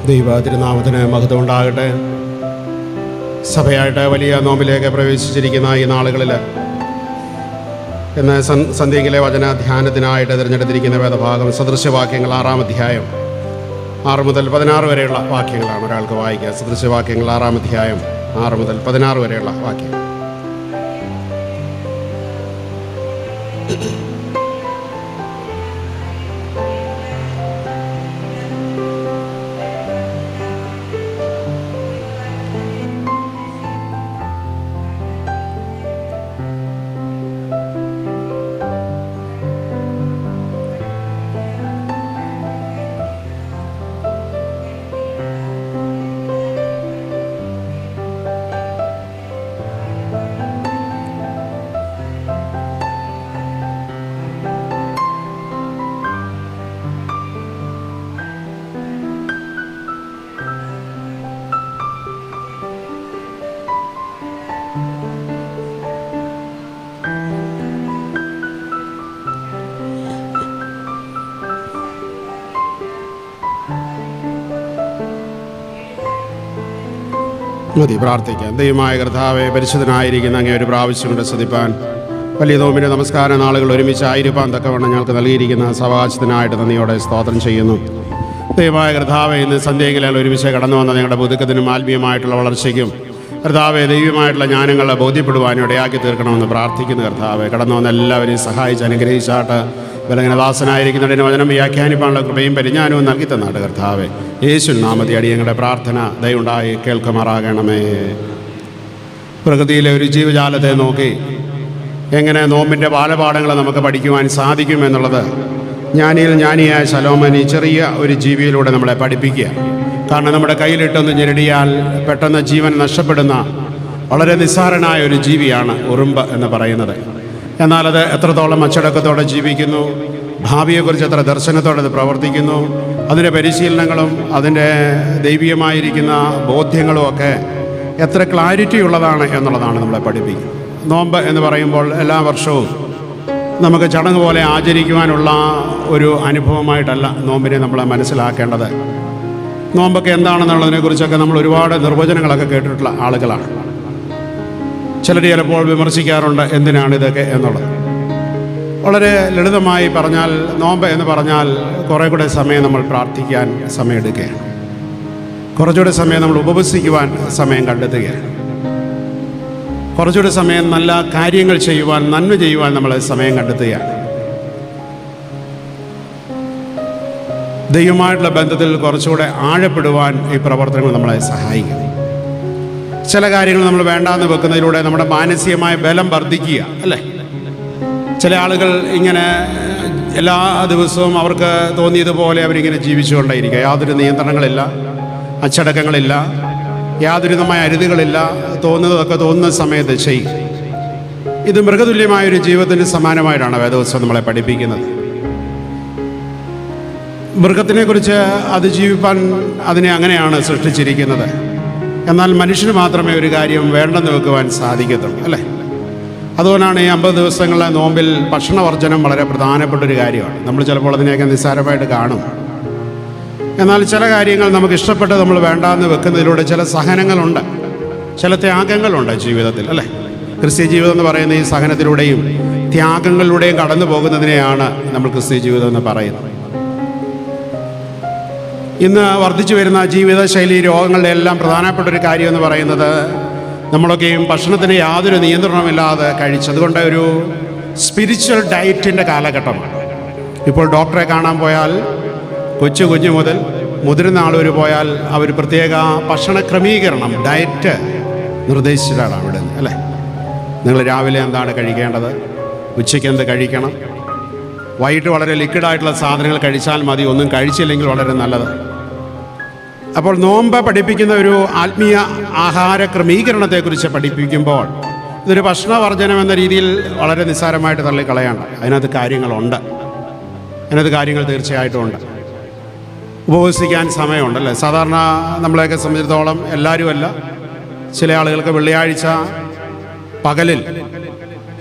ദൈവതിരുനാമത്തിന് മഹത്വം ഉണ്ടാകട്ടെ. സഭയായിട്ട് വലിയ നോമ്പിലേക്ക് പ്രവേശിച്ചിരിക്കുന്ന ഈ നാളുകളിൽ ഇന്ന് സന്ധ്യയിലെ വചന ധ്യാനത്തിനായിട്ട് തിരഞ്ഞെടുത്തിരിക്കുന്ന വേദഭാഗം സദൃശ്യവാക്യങ്ങൾ 6-ാം അധ്യായം 6 മുതൽ 16 വരെയുള്ള വാക്യങ്ങളാണ് ഒരാൾക്ക് വായിക്കുക. സദൃശ്യവാക്യങ്ങൾ 6-ാം അധ്യായം 6 മുതൽ 16 വരെയുള്ള വാക്യം. മതി പ്രാർത്ഥിക്കാം. ദൈവമായ കർത്താവേ, പരിശുദ്ധനായിരിക്കുന്ന അങ്ങേ ഒരു പ്രാവശ്യം കൊണ്ട് സ്തുതിപ്പാൻ വലിയ നോമ്പിൻ്റെ നമസ്കാര നാളുകൾ ഒരുമിച്ചായിരിക്കാൻ തക്കവണ്ണം ഞങ്ങൾക്ക് നൽകിയിരിക്കുന്ന സവാചത്തിനായിട്ട് നന്ദിയോടെ സ്തോത്രം ചെയ്യുന്നു. ദൈവമായ കർത്താവേ, ഇന്ന് സന്ധ്യയിലാൽ ഒരുമിച്ച് കടന്നു വന്ന ഞങ്ങളുടെ പുതുക്കത്തിനും ആത്മീയമായിട്ടുള്ള വളർച്ചയ്ക്കും കർത്താവെ ദൈവമായിട്ടുള്ള ജ്ഞാനങ്ങളെ ബോധ്യപ്പെടുവാനും ഇടയാക്കി തീർക്കണമെന്ന് പ്രാർത്ഥിക്കുന്നു. കർത്താവെ, കടന്നു വന്ന എല്ലാവരെയും സഹായിച്ച് അനുഗ്രഹിച്ചാട്ട് ബലഹീനദാസനായിരിക്കുന്നതിന് വചനം വ്യാഖ്യാനിപ്പാനുള്ള കൃപയും പരിജ്ഞാനവും നൽകി തന്നാട്ട് കർത്താവെ, യേശുവിൻ നാമത്തിൽ അടിയങ്ങളുടെ പ്രാർത്ഥന ദയവുണ്ടായി കേൾക്കുമാറാകണമേ. പ്രകൃതിയിലെ ഒരു ജീവജാലത്തെ നോക്കി എങ്ങനെ നോമ്പിൻ്റെ ബാലപാഠങ്ങൾ നമുക്ക് പഠിക്കുവാൻ സാധിക്കുമെന്നുള്ളത് ജ്ഞാനിയായ ശലോമൻ ഈ ചെറിയ ഒരു ജീവിയിലൂടെ നമ്മളെ പഠിപ്പിക്കുക. കാരണം നമ്മുടെ കയ്യിലിട്ടൊന്ന് ഞെരടിയാൽ പെട്ടെന്ന് ജീവൻ നഷ്ടപ്പെടുന്ന വളരെ നിസ്സാരനായ ഒരു ജീവിയാണ് ഉറുമ്പ് എന്ന് പറയുന്നത്. എന്നാൽ അത് എത്രത്തോളം അച്ചടക്കത്തോടെ ജീവിക്കുന്നു, ഭാവിയെക്കുറിച്ച് എത്ര ദർശനത്തോടെ അത് പ്രവർത്തിക്കുന്നു, അതിൻ്റെ പരിശീലനങ്ങളും അതിൻ്റെ ദൈവീയമായിരിക്കുന്ന ബോധ്യങ്ങളും ഒക്കെ എത്ര ക്ലാരിറ്റി ഉള്ളതാണ് എന്നുള്ളതാണ് നമ്മളെ പഠിപ്പിക്കുന്നത്. നോമ്പ് എന്ന് പറയുമ്പോൾ എല്ലാ വർഷവും നമുക്ക് ചടങ്ങ് പോലെ ആചരിക്കുവാനുള്ള ഒരു അനുഭവമായിട്ടല്ല നോമ്പിനെ നമ്മൾ മനസ്സിലാക്കേണ്ടത്. നോമ്പൊക്കെ എന്താണെന്നുള്ളതിനെക്കുറിച്ചൊക്കെ നമ്മൾ ഒരുപാട് നിർവചനങ്ങളൊക്കെ കേട്ടിട്ടുള്ള ആളുകളാണ്. ചിലർ ചിലപ്പോൾ വിമർശിക്കാറുണ്ട് എന്തിനാണ് ഇതൊക്കെ എന്നുള്ളത്. വളരെ ലളിതമായി പറഞ്ഞാൽ നോമ്പ് എന്ന് പറഞ്ഞാൽ കുറേ കൂടെ സമയം നമ്മൾ പ്രാർത്ഥിക്കാൻ സമയമെടുക്കുകയാണ്, കുറച്ചുകൂടെ സമയം നമ്മൾ ഉപവസിക്കുവാൻ സമയം കണ്ടെത്തുകയാണ്, കുറച്ചുകൂടെ സമയം നല്ല കാര്യങ്ങൾ ചെയ്യുവാൻ, നന്മ ചെയ്യുവാൻ നമ്മൾ സമയം കണ്ടെത്തുകയാണ്. ദൈവമായിട്ടുള്ള ബന്ധത്തിൽ കുറച്ചുകൂടെ ആഴപ്പെടുവാൻ ഈ പ്രവർത്തനങ്ങൾ നമ്മളെ സഹായിക്കും. ചില കാര്യങ്ങൾ നമ്മൾ വേണ്ടാന്ന് വെക്കുന്നതിലൂടെ നമ്മുടെ മാനസികമായ ബലം വർദ്ധിക്കുക, അല്ലേ? ചില ആളുകൾ ഇങ്ങനെ എല്ലാ ദിവസവും അവർക്ക് തോന്നിയതുപോലെ അവരിങ്ങനെ ജീവിച്ചുകൊണ്ടേയിരിക്കുക. യാതൊരു നിയന്ത്രണങ്ങളില്ല, അച്ചടക്കങ്ങളില്ല, യാതൊരുവിധമായ അരുതുകളില്ല, തോന്നുന്നതൊക്കെ തോന്നുന്ന സമയത്ത് ചെയ്യും. ഇത് മൃഗതുല്യമായൊരു ജീവിതത്തിന് സമാനമായിട്ടാണ് വേദപുസ്തകം നമ്മളെ പഠിപ്പിക്കുന്നത്. മൃഗത്തിനെക്കുറിച്ച് അതിജീവിപ്പാൻ അതിനെ അങ്ങനെയാണ് സൃഷ്ടിച്ചിരിക്കുന്നത്. എന്നാൽ മനുഷ്യന് മാത്രമേ ഒരു കാര്യം വേണ്ടെന്ന് വെക്കുവാൻ സാധിക്കത്തുള്ളൂ, അല്ലേ? അതുകൊണ്ടാണ് ഈ 50 ദിവസങ്ങളിലെ നോമ്പിൽ ഭക്ഷണവർജനം വളരെ പ്രധാനപ്പെട്ടൊരു കാര്യമാണ്. നമ്മൾ ചിലപ്പോൾ അതിനെയൊക്കെ നിസ്സാരമായിട്ട് കാണും. എന്നാൽ ചില കാര്യങ്ങൾ നമുക്ക് ഇഷ്ടപ്പെട്ട് നമ്മൾ വേണ്ടാന്ന് വെക്കുന്നതിലൂടെ ചില സഹനങ്ങളുണ്ട്, ചില ത്യാഗങ്ങളുണ്ട് ജീവിതത്തിൽ, അല്ലേ? ക്രിസ്ത്യ ജീവിതം എന്ന് പറയുന്ന ഈ സഹനത്തിലൂടെയും ത്യാഗങ്ങളിലൂടെയും കടന്നു പോകുന്നതിനെയാണ് നമ്മൾ ക്രിസ്ത്യ ജീവിതം എന്ന് പറയുന്നത്. ഇന്ന് വർദ്ധിച്ചു വരുന്ന ജീവിതശൈലി രോഗങ്ങളുടെ എല്ലാം പ്രധാനപ്പെട്ടൊരു കാര്യം എന്ന് പറയുന്നത് നമ്മളൊക്കെയും ഭക്ഷണത്തിന് യാതൊരു നിയന്ത്രണമില്ലാതെ കഴിച്ചതുകൊണ്ട് ഒരു സ്പിരിച്വൽ ഡയറ്റിൻ്റെ കാലഘട്ടമാണ്. ഇപ്പോൾ ഡോക്ടറെ കാണാൻ പോയാൽ കുഞ്ഞു മുതൽ മുതിർന്ന ആളുകൾ പോയാൽ അവർ പ്രത്യേക ഭക്ഷണ ക്രമീകരണം, ഡയറ്റ് നിർദ്ദേശിച്ചിട്ടാണ് അവിടെ, അല്ലേ? നിങ്ങൾ രാവിലെ എന്താണ് കഴിക്കേണ്ടത്, ഉച്ചയ്ക്ക് എന്ത് കഴിക്കണം, വൈകിട്ട് വളരെ ലിക്വിഡായിട്ടുള്ള സാധനങ്ങൾ കഴിച്ചാൽ മതി, ഒന്നും കഴിച്ചില്ലെങ്കിൽ വളരെ നല്ലത്. അപ്പോൾ നോമ്പ് പഠിപ്പിക്കുന്ന ഒരു ആത്മീയ ആഹാര ക്രമീകരണത്തെക്കുറിച്ച് പഠിപ്പിക്കുമ്പോൾ ഇതൊരു ഭക്ഷണവർജനം എന്ന രീതിയിൽ വളരെ നിസ്സാരമായിട്ട് തള്ളിക്കളയാണ്ട് അതിനകത്ത് കാര്യങ്ങളുണ്ട്, അതിനകത്ത് കാര്യങ്ങൾ തീർച്ചയായിട്ടും ഉണ്ട്. ഉപവസിക്കാൻ സമയമുണ്ടല്ലേ? സാധാരണ നമ്മളെയൊക്കെ സംബന്ധിച്ചിടത്തോളം എല്ലാവരുമല്ല, ചില ആളുകൾക്ക് വെള്ളിയാഴ്ച പകലിൽ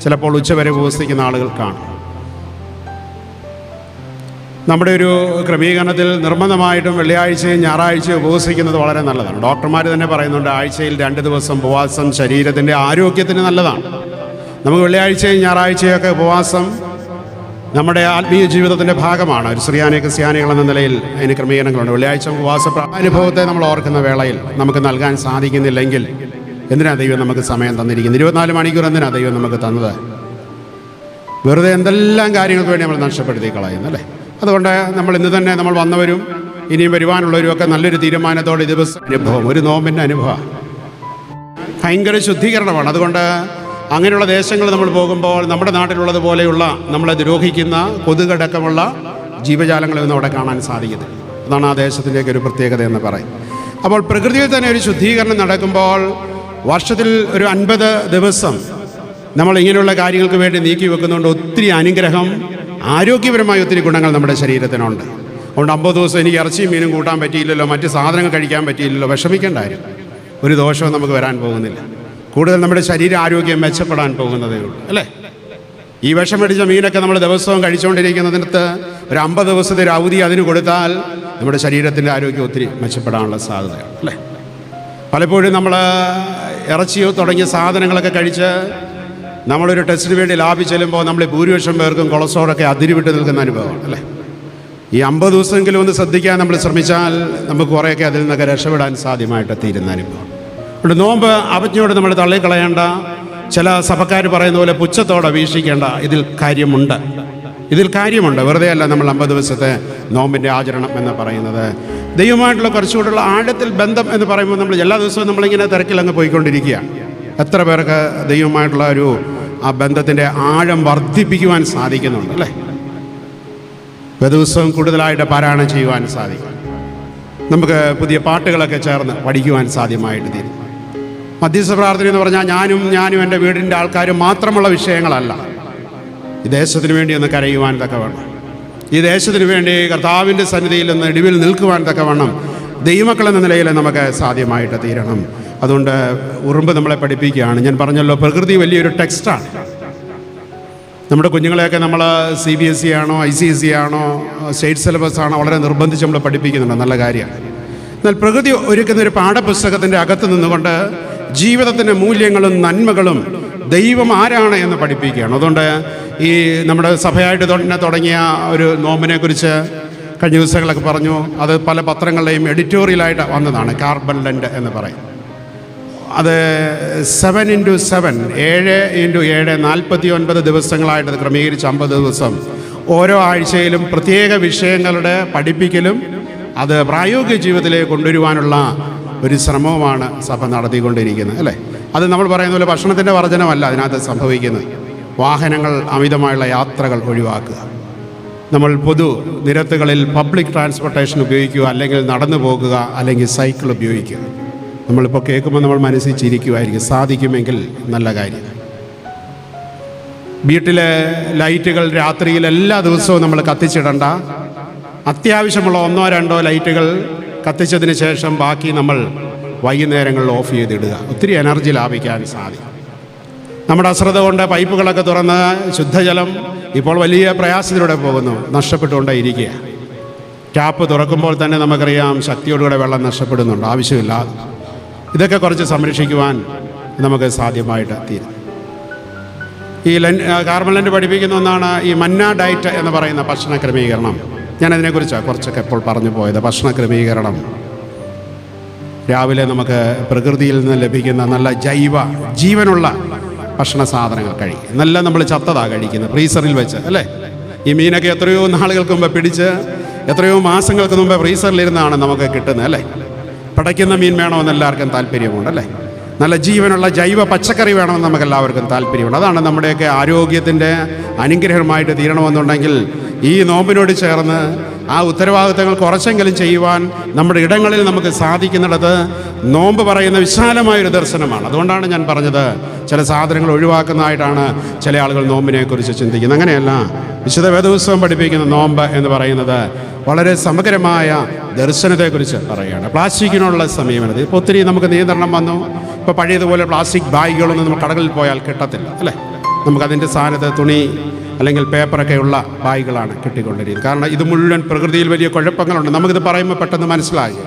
ചിലപ്പോൾ ഉച്ചവരെ ഉപവസിക്കുന്ന ആളുകൾ കാണും. നമ്മുടെ ഒരു ക്രമീകരണത്തിൽ നിർബന്ധമായിട്ടും വെള്ളിയാഴ്ചയും ഞായറാഴ്ചയും ഉപവസിക്കുന്നത് വളരെ നല്ലതാണ്. ഡോക്ടർമാർ തന്നെ പറയുന്നുണ്ട് ആഴ്ചയിൽ 2 ദിവസം ഉപവാസം ശരീരത്തിൻ്റെ ആരോഗ്യത്തിന് നല്ലതാണ്. നമുക്ക് വെള്ളിയാഴ്ചയും ഞായറാഴ്ചയൊക്കെ ഉപവാസം നമ്മുടെ ആത്മീയ ജീവിതത്തിൻ്റെ ഭാഗമാണ്. ഒരു ശ്രീയാനി ക്രിസ്ത്യാനികൾ എന്ന നിലയിൽ അതിന് ക്രമീകരണങ്ങളുണ്ട്. വെള്ളിയാഴ്ച ഉപവാസ അനുഭവത്തെ നമ്മൾ ഓർക്കുന്ന വേളയിൽ നമുക്ക് നൽകാൻ സാധിക്കുന്നില്ലെങ്കിൽ എന്തിനാ ദൈവം നമുക്ക് സമയം തന്നിരിക്കുന്നത്? 24 മണിക്കൂർ എന്തിനാ ദൈവം നമുക്ക് തന്നത്? വെറുതെ എന്തെല്ലാം കാര്യങ്ങൾക്ക് വേണ്ടി നമ്മൾ നഷ്ടപ്പെടുത്തി കളയുന്നു അല്ലേ? അതുകൊണ്ട് നമ്മൾ ഇന്ന് തന്നെ നമ്മൾ വന്നവരും ഇനിയും വരുവാനുള്ളവരും ഒക്കെ നല്ലൊരു തീരുമാനത്തോടെ ദിവസം അനുഭവം, ഒരു നോമ്പിൻ്റെ അനുഭവം ഭയങ്കര ശുദ്ധീകരണമാണ്. അതുകൊണ്ട് അങ്ങനെയുള്ള ദേശങ്ങൾ നമ്മൾ പോകുമ്പോൾ നമ്മുടെ നാട്ടിലുള്ളതുപോലെയുള്ള നമ്മളെ ദ്രോഹിക്കുന്ന കൊതുകടക്കമുള്ള ജീവജാലങ്ങളൊന്നും അവിടെ കാണാൻ സാധിക്കുന്നത്. അതാണ് ആ ദേശത്തിൻ്റെയൊക്കെ ഒരു പ്രത്യേകത എന്ന് പറയും. അപ്പോൾ പ്രകൃതിയിൽ തന്നെ ഒരു ശുദ്ധീകരണം നടക്കുമ്പോൾ വർഷത്തിൽ ഒരു 50 ദിവസം നമ്മൾ ഇങ്ങനെയുള്ള കാര്യങ്ങൾക്ക് വേണ്ടി നീക്കി വെക്കുന്നുണ്ട്. ഒത്തിരി അനുഗ്രഹം, ആരോഗ്യപരമായ ഒത്തിരി ഗുണങ്ങൾ നമ്മുടെ ശരീരത്തിനുണ്ട്. അതുകൊണ്ട് 50 ദിവസം എനിക്ക് ഇറച്ചിയും മീനും കൂട്ടാൻ പറ്റിയില്ലല്ലോ, മറ്റ് സാധനങ്ങൾ കഴിക്കാൻ പറ്റിയില്ലല്ലോ, വിഷമിക്കേണ്ട കാര്യം. ഒരു ദോഷവും നമുക്ക് വരാൻ പോകുന്നില്ല. കൂടുതൽ നമ്മുടെ ശരീര ആരോഗ്യം മെച്ചപ്പെടാൻ പോകുന്നതേ ഉള്ളൂ അല്ലേ? ഈ വിഷം പിടിച്ച മീനൊക്കെ നമ്മൾ ദിവസവും കഴിച്ചുകൊണ്ടിരിക്കുന്നതിനകത്ത് ഒരു 50 ദിവസത്തെ ഒരു അവധി അതിന് കൊടുത്താൽ നമ്മുടെ ശരീരത്തിൻ്റെ ആരോഗ്യം ഒത്തിരി മെച്ചപ്പെടാനുള്ള സാധ്യതയാണ് അല്ലേ? പലപ്പോഴും നമ്മൾ ഇറച്ചിയോ തുടങ്ങിയ സാധനങ്ങളൊക്കെ കഴിച്ച് നമ്മളൊരു ടെസ്റ്റിന് വേണ്ടി ലാബിൽ ചെല്ലുമ്പോൾ നമ്മൾ ഭൂരിപക്ഷം പേർക്കും കൊളസ്ട്രോളൊക്കെ അതിരുവിട്ട് നിൽക്കുന്ന അനുഭവമാണ് അല്ലേ? ഈ 50 ദിവസമെങ്കിലും ഒന്ന് ശ്രദ്ധിക്കാൻ നമ്മൾ ശ്രമിച്ചാൽ നമുക്ക് കുറേയൊക്കെ അതിൽ നിന്നൊക്കെ രക്ഷപ്പെടാൻ സാധ്യമായിട്ട് തീരുന്ന അനുഭവം. അതുകൊണ്ട് നോമ്പ് അവജ്ഞയോട് നമ്മൾ തള്ളിക്കളയേണ്ട, ചില സഭക്കാർ പറയുന്ന പോലെ പുച്ഛത്തോടെ വീക്ഷിക്കേണ്ട. ഇതിൽ കാര്യമുണ്ട്. വെറുതെ അല്ല നമ്മൾ 50 ദിവസത്തെ നോമ്പിൻ്റെ ആചരണം എന്ന് പറയുന്നത്. ദൈവമായിട്ടുള്ള കുറച്ചുകൂടെയുള്ള ആഴത്തിൽ ബന്ധം എന്ന് പറയുമ്പോൾ നമ്മൾ എല്ലാ ദിവസവും നമ്മളിങ്ങനെ തിരക്കിലങ്ങ് പോയിക്കൊണ്ടിരിക്കുകയാണ്. എത്ര പേർക്ക് ദൈവമായിട്ടുള്ള ഒരു ആ ബന്ധത്തിൻ്റെ ആഴം വർദ്ധിപ്പിക്കുവാൻ സാധിക്കുന്നുണ്ട് അല്ലേ? ദിവസവും കൂടുതലായിട്ട് പാരായണം ചെയ്യുവാൻ സാധിക്കും. നമുക്ക് പുതിയ പാട്ടുകളൊക്കെ ചേർന്ന് പഠിക്കുവാൻ സാധ്യമായിട്ട് തീരും. മധ്യസ്ഥ പ്രാർത്ഥന എന്ന് പറഞ്ഞാൽ ഞാനും എൻ്റെ വീടിൻ്റെ ആൾക്കാരും മാത്രമുള്ള വിഷയങ്ങളല്ല. ഈ ദേശത്തിന് വേണ്ടി ഒന്ന് കരയുവാൻ തക്കവണ്ണം, ഈ ദേശത്തിന് വേണ്ടി കർത്താവിൻ്റെ സന്നിധിയിൽ നിന്ന് ഇടിവിൽ നിൽക്കുവാൻ തക്കവണ്ണം ദൈവമക്കളെന്ന നിലയിൽ നമുക്ക് സാധ്യമായിട്ട് തീരണം. അതുകൊണ്ട് ഉറുമ്പ് നമ്മളെ പഠിപ്പിക്കുകയാണ്. ഞാൻ പറഞ്ഞല്ലോ, പ്രകൃതി വലിയൊരു ടെക്സ്റ്റാണ്. നമ്മുടെ കുഞ്ഞുങ്ങളെയൊക്കെ നമ്മൾ CBSE ആണോ ICSE ആണോ സ്റ്റേറ്റ് സിലബസ് ആണോ വളരെ നിർബന്ധിച്ച് നമ്മൾ പഠിപ്പിക്കുന്നുണ്ട്. നല്ല കാര്യമാണ്. എന്നാൽ പ്രകൃതി ഒരുക്കുന്ന ഒരു പാഠപുസ്തകത്തിൻ്റെ അകത്ത് നിന്നുകൊണ്ട് ജീവിതത്തിൻ്റെ മൂല്യങ്ങളും നന്മകളും ദൈവം ആരാണ് എന്ന് പഠിപ്പിക്കുകയാണ്. അതുകൊണ്ട് ഈ നമ്മുടെ സഭയായിട്ട് തുടങ്ങിയ ഒരു നോമ്പിനെ കുറിച്ച് കഴിഞ്ഞ ദിവസങ്ങളൊക്കെ പറഞ്ഞു. അത് പല പത്രങ്ങളുടെയും എഡിറ്റോറിയലായിട്ട് വന്നതാണ്. കാർബൺ ലെൻഡ് എന്ന് പറയും. അത് 7x7 7x7 49 ദിവസങ്ങളായിട്ട് അത് ക്രമീകരിച്ച് 50 ദിവസം ഓരോ ആഴ്ചയിലും പ്രത്യേക വിഷയങ്ങളുടെ പഠിപ്പിക്കലും അത് പ്രായോഗിക ജീവിതത്തിലേക്ക് കൊണ്ടുവരുവാനുള്ള ഒരു ശ്രമവുമാണ് സഭ നടത്തിക്കൊണ്ടിരിക്കുന്നത് അല്ലേ? അത് നമ്മൾ പറയുന്ന പോലെ ഭക്ഷണത്തിൻ്റെ വർജനമല്ല അതിനകത്ത് സംഭവിക്കുന്നത്. വാഹനങ്ങൾ അമിതമായുള്ള യാത്രകൾ ഒഴിവാക്കുക, നമ്മൾ പൊതു നിരത്തുകളിൽ പബ്ലിക് ട്രാൻസ്പോർട്ടേഷൻ ഉപയോഗിക്കുക, അല്ലെങ്കിൽ നടന്നു പോകുക, അല്ലെങ്കിൽ സൈക്കിൾ ഉപയോഗിക്കുക. നമ്മളിപ്പോൾ കേൾക്കുമ്പോൾ നമ്മൾ മനസ്സിൽ ചിരിക്കുമായിരിക്കും. സാധിക്കുമെങ്കിൽ നല്ല കാര്യം. വീട്ടിലെ ലൈറ്റുകൾ രാത്രിയിൽ എല്ലാ ദിവസവും നമ്മൾ കത്തിച്ചിടണ്ട. അത്യാവശ്യമുള്ള 1-2 ലൈറ്റുകൾ കത്തിച്ചതിന് ശേഷം ബാക്കി നമ്മൾ വൈകുന്നേരങ്ങളിൽ ഓഫ് ചെയ്തിടുക. ഒത്തിരി എനർജി ലാഭിക്കാൻ സാധിക്കും. നമ്മുടെ അശ്രദ്ധ കൊണ്ട് പൈപ്പുകളൊക്കെ തുറന്ന് ശുദ്ധജലം ഇപ്പോൾ വലിയ പ്രയാസത്തിലൂടെ പോകുന്നു, നഷ്ടപ്പെട്ടുകൊണ്ടേ ഇരിക്കുക. ടാപ്പ് തുറക്കുമ്പോൾ തന്നെ നമുക്കറിയാം ശക്തിയോടുകൂടെ വെള്ളം നഷ്ടപ്പെടുന്നുണ്ട് ആവശ്യമില്ലാതെ. ഇതൊക്കെ കുറച്ച് സംരക്ഷിക്കുവാൻ നമുക്ക് സാധ്യമായിട്ട് തീരും. ഈ കാർബൺ ലെൻഡ് പഠിപ്പിക്കുന്ന ഒന്നാണ് ഈ മന്ന ഡയറ്റ് എന്ന് പറയുന്ന ഭക്ഷണ ക്രമീകരണം. ഞാനതിനെക്കുറിച്ചാണ് കുറച്ചൊക്കെ ഇപ്പോൾ പറഞ്ഞു പോയത്. ഭക്ഷണ ക്രമീകരണം രാവിലെ നമുക്ക് പ്രകൃതിയിൽ നിന്ന് ലഭിക്കുന്ന നല്ല ജീവനുള്ള ഭക്ഷണ സാധനങ്ങൾ കഴിക്കും. നല്ല നമ്മൾ ചത്തതാണ് കഴിക്കുന്നത്, ഫ്രീസറിൽ വെച്ച് അല്ലേ? ഈ മീനൊക്കെ എത്രയോ നാളുകൾക്ക് മുമ്പ് പിടിച്ച് എത്രയോ മാസങ്ങൾക്ക് മുമ്പ് ഫ്രീസറിലിരുന്നാണ് നമുക്ക് കിട്ടുന്നത് അല്ലേ? പടയ്ക്കുന്ന മീൻ വേണമെന്ന് എല്ലാവർക്കും താല്പര്യമുണ്ട് അല്ലേ? നല്ല ജീവനുള്ള ജൈവ പച്ചക്കറി വേണമെന്ന് നമുക്ക് എല്ലാവർക്കും താല്പര്യമുണ്ട്. അതാണ് നമ്മുടെയൊക്കെ ആരോഗ്യത്തിൻ്റെ അനുഗ്രഹമായിട്ട് തീരണമെന്നുണ്ടെങ്കിൽ ഈ നോമ്പിനോട് ചേർന്ന് ആ ഉത്തരവാദിത്തങ്ങൾ കുറച്ചെങ്കിലും ചെയ്യുവാൻ നമ്മുടെ ഇടങ്ങളിൽ നമുക്ക് സാധിക്കുന്നിടത്ത് നോമ്പ് പറയുന്ന വിശാലമായൊരു ദർശനമാണ്. അതുകൊണ്ടാണ് ഞാൻ പറഞ്ഞത് ചില സാധനങ്ങൾ ഒഴിവാക്കുന്നതായിട്ടാണ് ചില ആളുകൾ നോമ്പിനെക്കുറിച്ച് ചിന്തിക്കുന്നത്. അങ്ങനെയല്ല, വിശുദ്ധ വേദപുസ്തകം പഠിപ്പിക്കുന്ന നോമ്പ് എന്ന് പറയുന്നത് വളരെ സമഗ്രമായ ദർശനത്തെക്കുറിച്ച് പറയുകയാണ്. പ്ലാസ്റ്റിക്കിനുള്ള സമീപനത ഇപ്പോൾ ഒത്തിരി നമുക്ക് നിയന്ത്രണം വന്നു. ഇപ്പോൾ പഴയതുപോലെ പ്ലാസ്റ്റിക് ബാഗുകളൊന്നും നമ്മൾ കടകളിൽ പോയാൽ കിട്ടത്തില്ല അല്ലേ? നമുക്കതിൻ്റെ സ്ഥാനത്ത് തുണി അല്ലെങ്കിൽ പേപ്പറൊക്കെയുള്ള ബാഗുകളാണ് കിട്ടിക്കൊണ്ടിരിക്കുന്നത്. കാരണം ഇത് മുഴുവൻ പ്രകൃതിയിൽ വലിയ കുഴപ്പങ്ങളുണ്ട്. നമുക്കിത് പറയുമ്പോൾ പെട്ടെന്ന് മനസ്സിലായി,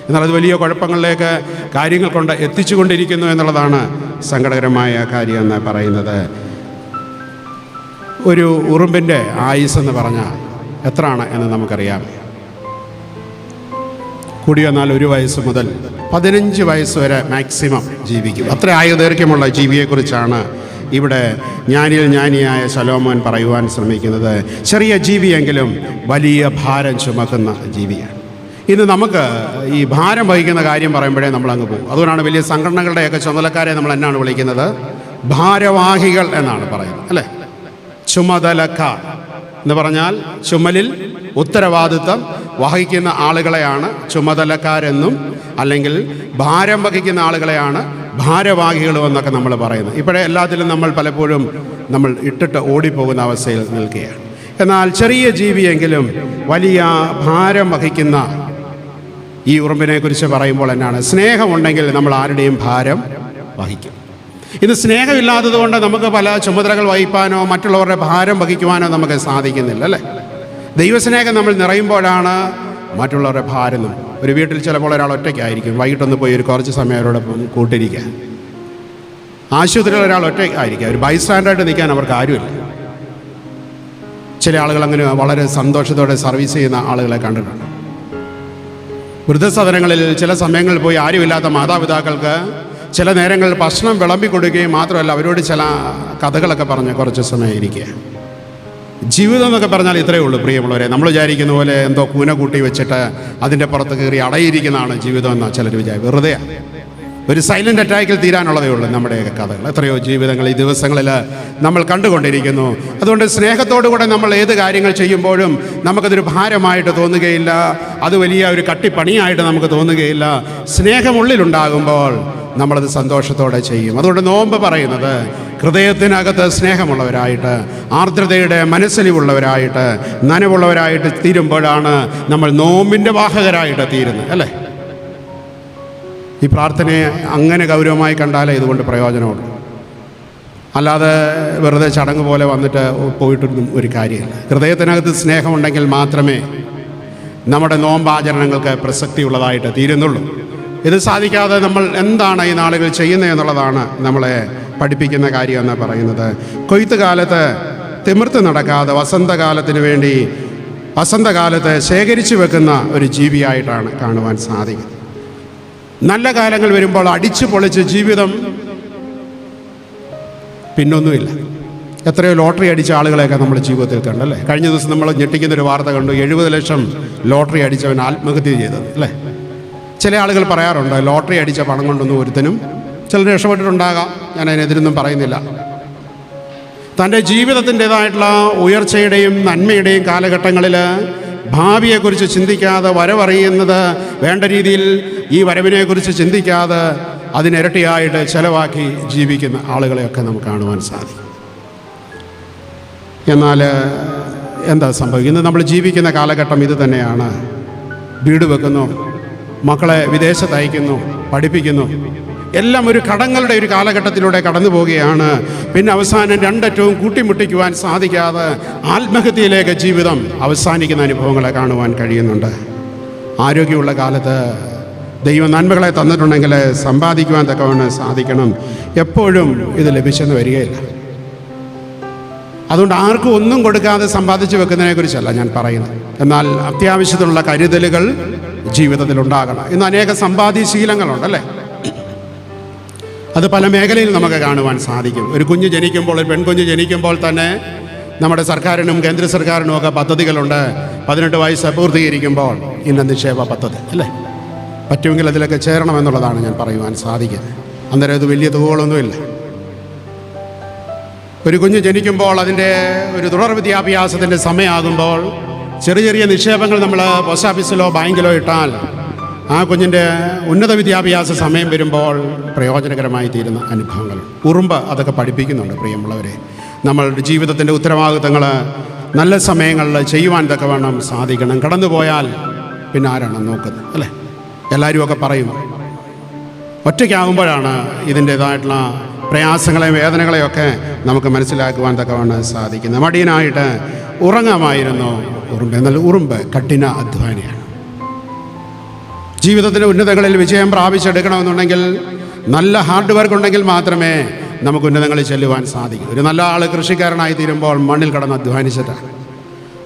എന്നാൽ അത് വലിയ കുഴപ്പങ്ങളിലേക്ക് കാര്യങ്ങൾ കൊണ്ട് എത്തിച്ചുകൊണ്ടിരിക്കുന്നു എന്നുള്ളതാണ് സങ്കടകരമായ കാര്യം എന്ന് പറയുന്നത്. ഒരു ഉറുമ്പിൻ്റെ ആയുസ്സെന്ന് പറഞ്ഞാൽ എത്രയാണ് എന്ന് നമുക്കറിയാം. കൂടി വന്നാൽ 1 വയസ്സ് മുതൽ 15 വയസ്സ് വരെ മാക്സിമം ജീവിക്കും. അത്ര ആയുർദൈർഘ്യമുള്ള ജീവിയെക്കുറിച്ചാണ് ഇവിടെ ജ്ഞാനിയിൽ ജ്ഞാനിയായ ശലോമോൻ പറയുവാൻ ശ്രമിക്കുന്നത്. ചെറിയ ജീവിയെങ്കിലും വലിയ ഭാരം ചുമക്കുന്ന ജീവിയാണ്. ഇന്ന് നമുക്ക് ഈ ഭാരം വഹിക്കുന്ന കാര്യം പറയുമ്പോഴേ നമ്മളങ്ങ് പോകും. അതുകൊണ്ടാണ് വലിയ സംഘടനകളുടെയൊക്കെ ചുമതലക്കാരെ നമ്മൾ എന്നാണ് വിളിക്കുന്നത്? ഭാരവാഹികൾ എന്നാണ് പറയുന്നത്, അല്ലേ? ചുമതലക്കാർ എന്ന് പറഞ്ഞാൽ ചുമലിൽ ഉത്തരവാദിത്വം വഹിക്കുന്ന ആളുകളെയാണ് ചുമതലക്കാരെന്നും, അല്ലെങ്കിൽ ഭാരം വഹിക്കുന്ന ആളുകളെയാണ് ഭാരവാഹികളും എന്നൊക്കെ നമ്മൾ പറയുന്നത്. ഇപ്പോഴേ എല്ലാത്തിലും നമ്മൾ പലപ്പോഴും നമ്മൾ ഇട്ടിട്ട് ഓടിപ്പോകുന്ന അവസ്ഥയിൽ നിൽക്കുകയാണ്. എന്നാൽ ചെറിയ ജീവിയെങ്കിലും വലിയ ഭാരം വഹിക്കുന്ന ഈ ഉറുമ്പിനെ കുറിച്ച് പറയുമ്പോൾ എന്നാണ്? സ്നേഹമുണ്ടെങ്കിൽ നമ്മൾ ആരുടെയും ഭാരം വഹിക്കും. ഇത് സ്നേഹമില്ലാത്തത് കൊണ്ട് നമുക്ക് പല ചുമതലകൾ വഹിക്കാനോ മറ്റുള്ളവരുടെ ഭാരം വഹിക്കുവാനോ നമുക്ക് സാധിക്കുന്നില്ല, അല്ലേ? ദൈവസ്നേഹം നമ്മൾ നിറയുമ്പോഴാണ് മറ്റുള്ളവരുടെ ഭാരം. ഒരു വീട്ടിൽ ചിലപ്പോൾ ഒരാൾ ഒറ്റയ്ക്കായിരിക്കും, വൈകിട്ടൊന്ന് പോയി ഒരു കുറച്ച് സമയം അവരോട് കൂട്ടിരിക്കുക. ആശുപത്രിയിൽ ഒരാൾ ഒറ്റയ്ക്കായിരിക്കുക, ഒരു ബൈസ്റ്റാൻഡായിട്ട് നിൽക്കാൻ അവർക്ക് ആരുമില്ല. ചില ആളുകൾ അങ്ങനെ വളരെ സന്തോഷത്തോടെ സർവീസ് ചെയ്യുന്ന ആളുകളെ കണ്ടിട്ടുണ്ട്. വൃദ്ധസദനങ്ങളിൽ ചില സമയങ്ങളിൽ പോയി ആരുമില്ലാത്ത മാതാപിതാക്കൾക്ക് ചില നേരങ്ങളിൽ ഭക്ഷണം വിളമ്പി കൊടുക്കുകയും മാത്രമല്ല അവരോട് ചില കഥകളൊക്കെ പറഞ്ഞ് കുറച്ച് സമയം ഇരിക്കുക. ജീവിതം എന്നൊക്കെ പറഞ്ഞാൽ ഇത്രയേ ഉള്ളൂ പ്രിയമുള്ളവരെ. നമ്മൾ വിചാരിക്കുന്ന പോലെ എന്തോ കൂന കൂട്ടി വെച്ചിട്ട് അതിൻ്റെ പുറത്ത് കയറി അടയിരിക്കുന്നതാണ് ജീവിതം എന്നാണ് ചിലർ വിചാരിക്കും. വെറുതെയാണ്. ഒരു സൈലൻ്റ് അറ്റാക്കിൽ തീരാനുള്ളതേ ഉള്ളൂ നമ്മുടെയൊക്കെ കഥകൾ. എത്രയോ ജീവിതങ്ങൾ ഈ ദിവസങ്ങളിൽ നമ്മൾ കണ്ടുകൊണ്ടിരിക്കുന്നു. അതുകൊണ്ട് സ്നേഹത്തോടു കൂടെ നമ്മൾ ഏത് കാര്യങ്ങൾ ചെയ്യുമ്പോഴും നമുക്കതൊരു ഭാരമായിട്ട് തോന്നുകയില്ല, അത് വലിയ ഒരു കട്ടിപ്പണിയായിട്ട് നമുക്ക് തോന്നുകയില്ല. സ്നേഹമുള്ളിലുണ്ടാകുമ്പോൾ നമ്മളത് സന്തോഷത്തോടെ ചെയ്യും. അതുകൊണ്ട് നോമ്പ് പറയുന്നത് ഹൃദയത്തിനകത്ത് സ്നേഹമുള്ളവരായിട്ട്, ആർദ്രതയുടെ മനസ്സിലുള്ളവരായിട്ട്, നനവുള്ളവരായിട്ട് തീരുമ്പോഴാണ് നമ്മൾ നോമ്പിൻ്റെ വാഹകരായിട്ട് തീരുന്നത്, അല്ലേ? ഈ പ്രാർത്ഥനയെ അങ്ങനെ ഗൗരവമായി കണ്ടാലേ ഇതുകൊണ്ട് പ്രയോജനമുള്ളൂ. അല്ലാതെ വെറുതെ ചടങ്ങ് പോലെ വന്നിട്ട് പോയിട്ടൊന്നും ഒരു കാര്യമില്ല. ഹൃദയത്തിനകത്ത് സ്നേഹമുണ്ടെങ്കിൽ മാത്രമേ നമ്മുടെ നോമ്പാചരണങ്ങൾക്ക് പ്രസക്തിയുള്ളതായിട്ട് തീരുന്നുള്ളൂ. ഇത് സാധിക്കാതെ നമ്മൾ എന്താണ് ഈ നാളുകൾ ചെയ്യുന്നത് എന്നുള്ളതാണ് നമ്മളെ പഠിപ്പിക്കുന്ന കാര്യം എന്ന് പറയുന്നത്. കൊയ്ത്ത് കാലത്ത് തിമിർത്ത് നടക്കാതെ വസന്തകാലത്ത് ശേഖരിച്ചു വെക്കുന്ന ഒരു ജീവിയായിട്ടാണ് കാണുവാൻ സാധിക്കുന്നത്. നല്ല കാലങ്ങൾ വരുമ്പോൾ അടിച്ചു പൊളിച്ച് ജീവിതം പിന്നൊന്നുമില്ല. എത്രയോ ലോട്ടറി അടിച്ച ആളുകളെയൊക്കെ നമ്മൾ ജീവിതത്തിൽ കണ്ടല്ലേ? കഴിഞ്ഞ ദിവസം നമ്മൾ ഞെട്ടിക്കുന്നൊരു വാർത്ത കണ്ടു. 70 ലക്ഷം ലോട്ടറി അടിച്ചവൻ ആത്മഹത്യ ചെയ്തത്, അല്ലേ? ചില ആളുകൾ പറയാറുണ്ട് ലോട്ടറി അടിച്ച പണം കൊണ്ടൊന്നും ഒരുത്തനും, ചിലർ രക്ഷപ്പെട്ടിട്ടുണ്ടാകാം, ഞാൻ അതിനെതിരൊന്നും പറയുന്നില്ല. തൻ്റെ ജീവിതത്തിൻ്റെതായിട്ടുള്ള ഉയർച്ചയുടെയും നന്മയുടെയും കാലഘട്ടങ്ങളിൽ ഭാവിയെക്കുറിച്ച് ചിന്തിക്കാതെ, വരവറിയുന്നത് വേണ്ട രീതിയിൽ ഈ വരവിനെക്കുറിച്ച് ചിന്തിക്കാതെ അതിനിരട്ടിയായിട്ട് ചെലവാക്കി ജീവിക്കുന്ന ആളുകളെയൊക്കെ നമുക്ക് കാണുവാൻ സാധിക്കും. എന്നാൽ എന്താ സംഭവിക്കുന്നത്? നമ്മൾ ജീവിക്കുന്ന കാലഘട്ടം ഇത് തന്നെയാണ്. വീട് വെക്കുന്നു, മക്കളെ വിദേശത്ത് അയക്കുന്നു, പഠിപ്പിക്കുന്നു, എല്ലാം ഒരു കടങ്ങളുടെ ഒരു കാലഘട്ടത്തിലൂടെ കടന്നു പോവുകയാണ്. പിന്നെ അവസാനം രണ്ടറ്റവും കൂട്ടിമുട്ടിക്കുവാൻ സാധിക്കാതെ ആത്മഹത്യയിലേക്ക് ജീവിതം അവസാനിക്കുന്ന അനുഭവങ്ങളെ കാണുവാൻ കഴിയുന്നുണ്ട്. ആരോഗ്യമുള്ള കാലത്ത് ദൈവം നന്മകളെ തന്നിട്ടുണ്ടെങ്കിൽ സമ്പാദിക്കുവാൻ തക്കവണ്ണം സാധിക്കണം. എപ്പോഴും ഇത് ലഭിച്ചെന്ന് വരികയില്ല. അതുകൊണ്ട് ആർക്കും ഒന്നും കൊടുക്കാതെ സമ്പാദിച്ചു വെക്കുന്നതിനെക്കുറിച്ചല്ല ഞാൻ പറയുന്നത്. എന്നാൽ അത്യാവശ്യത്തിനുള്ള കരുതലുകൾ ജീവിതത്തിലുണ്ടാകണം. ഇന്ന് അനേക സമ്പാദ്യശീലങ്ങളുണ്ടല്ലേ? അത് പല മേഖലയിൽ നമുക്ക് കാണുവാൻ സാധിക്കും. ഒരു കുഞ്ഞ് ജനിക്കുമ്പോൾ, ഒരു പെൺകുഞ്ഞ് ജനിക്കുമ്പോൾ തന്നെ നമ്മുടെ സർക്കാരിനും കേന്ദ്ര സർക്കാരിനും ഒക്കെ പദ്ധതികളുണ്ട്. 18 വയസ്സ് പൂർത്തീകരിക്കുമ്പോൾ ഇന്ന നിക്ഷേപ പദ്ധതി, അല്ലേ? പറ്റുമെങ്കിൽ അതിലൊക്കെ ചേരണമെന്നുള്ളതാണ് ഞാൻ പറയുവാൻ സാധിക്കുന്നത്. അന്നേരം ഇത് വലിയ തുകകളൊന്നുമില്ല. ഒരു കുഞ്ഞ് ജനിക്കുമ്പോൾ അതിൻ്റെ ഒരു തുടർ വിദ്യാഭ്യാസത്തിൻ്റെ സമയമാകുമ്പോൾ ചെറിയ ചെറിയ നിക്ഷേപങ്ങൾ നമ്മൾ പോസ്റ്റ് ഓഫീസിലോ ബാങ്കിലോ ഇട്ടാൽ ആ കുഞ്ഞിൻ്റെ ഉന്നത വിദ്യാഭ്യാസ സമയം വരുമ്പോൾ പ്രയോജനകരമായി തീരുന്ന അനുഭവങ്ങൾ ഉറുമ്പ് അതൊക്കെ പഠിപ്പിക്കുന്നുണ്ട്. പ്രിയമുള്ളവരെ, നമ്മളുടെ ജീവിതത്തിൻ്റെ ഉത്തരവാദിത്തങ്ങൾ നല്ല സമയങ്ങളിൽ ചെയ്യുവാൻ തക്ക വേണം സാധിക്കണം. കടന്നുപോയാൽ പിന്നെ ആരാണ് നോക്കുന്നത്, അല്ലേ? എല്ലാവരും ഒക്കെ പറയും ഒറ്റയ്ക്കാകുമ്പോഴാണ് ഇതിൻ്റേതായിട്ടുള്ള പ്രയാസങ്ങളെയും വേദനകളെയൊക്കെ നമുക്ക് മനസ്സിലാക്കുവാൻ തക്കവണ്ണം സാധിക്കുന്നത്. മടിയനായിട്ട് ഉറങ്ങാമായിരുന്നു ഉറുമ്പ്. എന്നാൽ ഉറുമ്പ് കഠിന അധ്വാനിയാണ്. ജീവിതത്തിൻ്റെ ഉന്നതങ്ങളിൽ വിജയം പ്രാപിച്ചെടുക്കണമെന്നുണ്ടെങ്കിൽ നല്ല ഹാർഡ് വർക്ക് ഉണ്ടെങ്കിൽ മാത്രമേ നമുക്ക് ഉന്നതങ്ങളിൽ ചെല്ലുവാൻ സാധിക്കും. ഒരു നല്ല ആൾ കൃഷിക്കാരനായി തീരുമ്പോൾ മണ്ണിൽ കിടന്ന് അധ്വാനിച്ചിട്ടാണ്.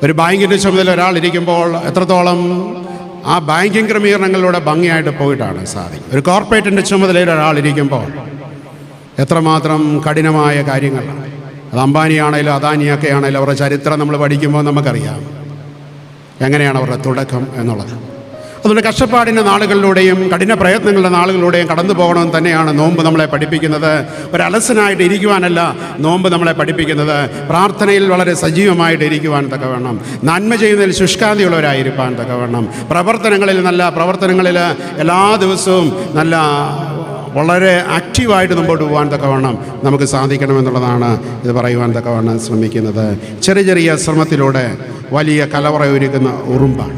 ഒരു ബാങ്കിൻ്റെ ചുമതല ഒരാളിരിക്കുമ്പോൾ എത്രത്തോളം ആ ബാങ്കിങ് ക്രമീകരണങ്ങളിലൂടെ ഭംഗിയായിട്ട് പോയിട്ടാണ് സാധിക്കും. ഒരു കോർപ്പറേറ്റിൻ്റെ ചുമതലയിൽ ഒരാളിരിക്കുമ്പോൾ എത്രമാത്രം കഠിനമായ കാര്യങ്ങൾ. അത് അംബാനിയാണേലും അദാനിയൊക്കെ ആണേലും അവരുടെ ചരിത്രം നമ്മൾ പഠിക്കുമ്പോൾ നമുക്കറിയാം എങ്ങനെയാണ് അവരുടെ തുടക്കം എന്നുള്ളത്. അതുകൊണ്ട് കഷ്ടപ്പാടിൻ്റെ നാളുകളിലൂടെയും കഠിന പ്രയത്നങ്ങളുടെ നാളുകളിലൂടെയും കടന്നു പോകണമെന്ന് തന്നെയാണ് നോമ്പ് നമ്മളെ പഠിപ്പിക്കുന്നത്. ഒരു അലസനായിട്ട് ഇരിക്കുവാനല്ല നോമ്പ് നമ്മളെ പഠിപ്പിക്കുന്നത്. പ്രാർത്ഥനയിൽ വളരെ സജീവമായിട്ട് ഇരിക്കുവാൻ തക്കവണ്ണം, നന്മ ചെയ്യുന്നതിൽ ശുഷ്കാന്തിയുള്ളവരായിരിക്കാൻ തക്കവണ്ണം, പ്രവർത്തനങ്ങളിൽ എല്ലാ ദിവസവും നല്ല വളരെ ആക്റ്റീവായിട്ട് മുമ്പോട്ട് പോകാൻ തക്കവണ്ണം നമുക്ക് സാധിക്കണമെന്നുള്ളതാണ് ഇത് പറയുവാൻ തക്കവണ്ണം ശ്രമിക്കുന്നത്. ചെറിയ ചെറിയ ശ്രമത്തിലൂടെ വലിയ കലവറ ഒരുക്കുന്ന ഉറുമ്പാണ്.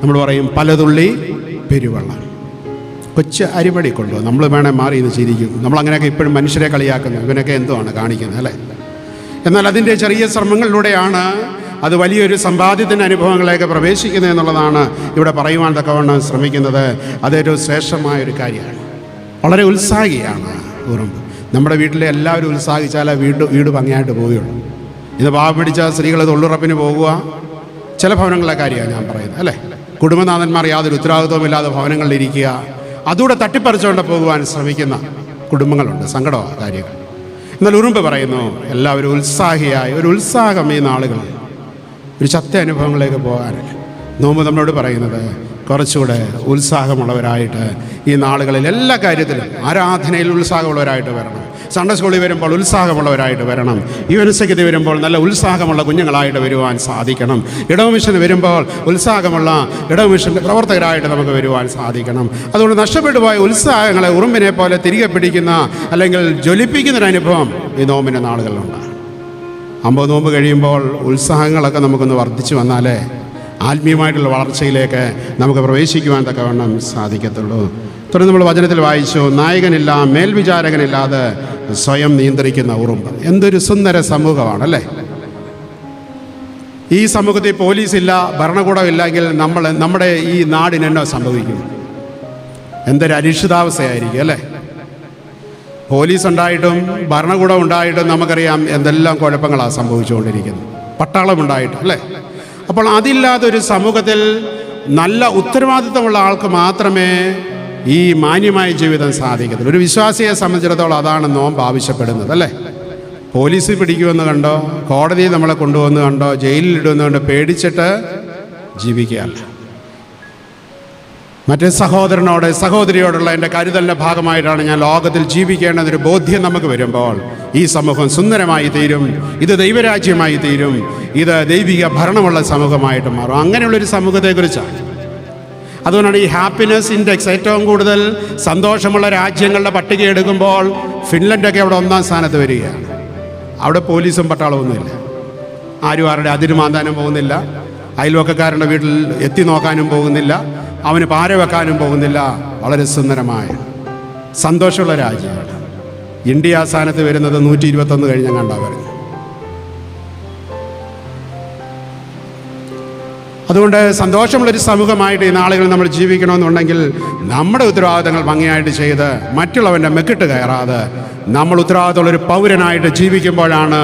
നമ്മൾ പറയും പലതുള്ളി പെരുവെള്ളം. കൊച്ചു അരിമടി കൊണ്ടു നമ്മൾ വേണേൽ മാറി എന്ന് ചിരിക്കും. നമ്മളങ്ങനെയൊക്കെ ഇപ്പോഴും മനുഷ്യരെ കളിയാക്കുന്നു, ഇവനൊക്കെ എന്തുവാണ് കാണിക്കുന്നത് അല്ലേ? എന്നാൽ അതിൻ്റെ ചെറിയ ശ്രമങ്ങളിലൂടെയാണ് അത് വലിയൊരു സമ്പാദ്യത്തിൻ്റെ അനുഭവങ്ങളിലേക്ക് പ്രവേശിക്കുന്നത് എന്നുള്ളതാണ് ഇവിടെ പറയുവാൻ തക്കവണ്ണം ശ്രമിക്കുന്നത്. അതൊരു ശ്രേഷ്ഠമായൊരു കാര്യമാണ്. വളരെ ഉത്സാഹിയാണ് ഉറുമ്പ്. നമ്മുടെ വീട്ടിലെ എല്ലാവരും ഉത്സാഹിച്ചാലേ വീട് ഭംഗിയായിട്ട് പോവുകയുള്ളൂ. ഇത് പാവം പിടിച്ച സ്ത്രീകൾ തൊഴിലുറപ്പിന് പോകുക, ചില ഭവനങ്ങളിലെ കാര്യമാണ് ഞാൻ പറയുന്നത് അല്ലേ. കുടുംബനാഥന്മാർ യാതൊരു ഉത്തരവാദിത്വമില്ലാതെ ഭവനങ്ങളിലിരിക്കുക, അതുകൂടെ തട്ടിപ്പറിച്ചുകൊണ്ട് പോകുവാൻ ശ്രമിക്കുന്ന കുടുംബങ്ങളുണ്ട്. സങ്കടമാണ് കാര്യങ്ങൾ. എന്നാൽ ഉറുമ്പ് പറയുന്നു എല്ലാവരും ഉത്സാഹിയായി ഒരു ഉത്സാഹം ഈ നാളുകൾ ഒരു ചത്ത അനുഭവങ്ങളിലേക്ക് പോകാനില്ല. നോമ്പ് നമ്മളോട് പറയുന്നത് കുറച്ചുകൂടെ ഉത്സാഹമുള്ളവരായിട്ട് ഈ നാളുകളിൽ എല്ലാ കാര്യത്തിലും ആരാധനയിൽ ഉത്സാഹമുള്ളവരായിട്ട് വരണം. സൺഡേ സ്കൂളിൽ വരുമ്പോൾ ഉത്സാഹമുള്ളവരായിട്ട് വരണം. യുവനിസയ്ക്ക് വരുമ്പോൾ നല്ല ഉത്സാഹമുള്ള കുഞ്ഞുങ്ങളായിട്ട് വരുവാൻ സാധിക്കണം. ഇടവമിഷന് വരുമ്പോൾ ഉത്സാഹമുള്ള ഇടവമിഷൻ്റെ പ്രവർത്തകരായിട്ട് നമുക്ക് വരുവാൻ സാധിക്കണം. അതുകൊണ്ട് നഷ്ടപ്പെട്ടു പോയ ഉത്സാഹങ്ങളെ ഉറുമ്പിനെ പോലെ തിരികെ പിടിക്കുന്ന അല്ലെങ്കിൽ ജ്വലിപ്പിക്കുന്നൊരനുഭവം ഈ നോമ്പിൻ്റെ നാളുകളിലുണ്ട്. 50 നോമ്പ് കഴിയുമ്പോൾ ഉത്സാഹങ്ങളൊക്കെ നമുക്കൊന്ന് വർദ്ധിച്ചു വന്നാലേ ആത്മീയമായിട്ടുള്ള വളർച്ചയിലേക്ക് നമുക്ക് പ്രവേശിക്കുവാൻ തക്കവണ്ണം സാധിക്കത്തുള്ളൂ. തുടർന്ന് നമ്മൾ വചനത്തിൽ വായിച്ചു, നായകനില്ല മേൽവിചാരകനില്ലാതെ സ്വയം നിയന്ത്രിക്കുന്ന ഉറുമ്പ്. എന്തൊരു സുന്ദര സമൂഹമാണല്ലേ. ഈ സമൂഹത്തിൽ പോലീസില്ല, ഭരണകൂടമില്ലെങ്കിൽ നമ്മുടെ ഈ നാടിനെന്നോ സംഭവിക്കും. എന്തൊരു അരിക്ഷിതാവസ്ഥയായിരിക്കും അല്ലേ. പോലീസ് ഉണ്ടായിട്ടും ഭരണകൂടം ഉണ്ടായിട്ടും നമുക്കറിയാം എന്തെല്ലാം കുഴപ്പങ്ങളാണ് സംഭവിച്ചുകൊണ്ടിരിക്കുന്നത്. പട്ടാളമുണ്ടായിട്ടും അല്ലേ. അപ്പോൾ അതില്ലാത്തൊരു സമൂഹത്തിൽ നല്ല ഉത്തരവാദിത്തമുള്ള ആൾക്ക് മാത്രമേ ഈ മാന്യമായ ജീവിതം സാധിക്കത്തുള്ളൂ. ഒരു വിശ്വാസിയെ സംബന്ധിച്ചിടത്തോളം അതാണ് നോമ്പ് ആവശ്യപ്പെടുന്നത് അല്ലേ. പോലീസ് പിടിക്കുമെന്ന് കണ്ടോ, കോടതിയിൽ നമ്മളെ കൊണ്ടുവന്ന് കണ്ടോ, ജയിലിലിടുമെന്ന് കണ്ടോ പേടിച്ചിട്ട് ജീവിക്കുകയല്ല. മറ്റേ സഹോദരനോട് സഹോദരിയോടുള്ള എൻ്റെ കരുതലിൻ്റെ ഭാഗമായിട്ടാണ് ഞാൻ ലോകത്തിൽ ജീവിക്കേണ്ടതൊരു ബോധ്യം നമുക്ക് വരുമ്പോൾ ഈ സമൂഹം സുന്ദരമായി തീരും. ഇത് ദൈവരാജ്യമായി തീരും. ഇത് ദൈവിക ഭരണമുള്ള സമൂഹമായിട്ട് മാറും. അങ്ങനെയുള്ളൊരു സമൂഹത്തെക്കുറിച്ചാണ്. അതുകൊണ്ടാണ് ഈ ഹാപ്പിനെസ് ഇൻഡെക്സ് ഏറ്റവും കൂടുതൽ സന്തോഷമുള്ള രാജ്യങ്ങളുടെ പട്ടിക എടുക്കുമ്പോൾ ഫിൻലൻഡൊക്കെ അവിടെ 1ാം സ്ഥാനത്ത് വരികയാണ്. അവിടെ പോലീസും പട്ടാളമൊന്നുമില്ല. ആരും ആരുടെ അതിര് മാന്താനും പോകുന്നില്ല. അയൽവക്കക്കാരുടെ വീട്ടിൽ എത്തി നോക്കാനും പോകുന്നില്ല. അവന് പാര വെക്കാനും പോകുന്നില്ല. വളരെ സുന്ദരമായ സന്തോഷമുള്ള രാജ്യമാണ്. ഇന്ത്യ ആ സ്ഥാനത്ത് വരുന്നത് 121 കഴിഞ്ഞ കണ്ടാ വരുന്നത്. അതുകൊണ്ട് സന്തോഷമുള്ളൊരു സമൂഹമായിട്ട് ഈ നാളുകൾ നമ്മൾ ജീവിക്കണമെന്നുണ്ടെങ്കിൽ നമ്മുടെ ഉത്തരവാദിത്തങ്ങൾ ഭംഗിയായിട്ട് ചെയ്ത് മറ്റുള്ളവൻ്റെ മെക്കിട്ട് കയറാതെ നമ്മൾ ഉത്തരവാദിത്തമുള്ളൊരു പൗരനായിട്ട് ജീവിക്കുമ്പോഴാണ്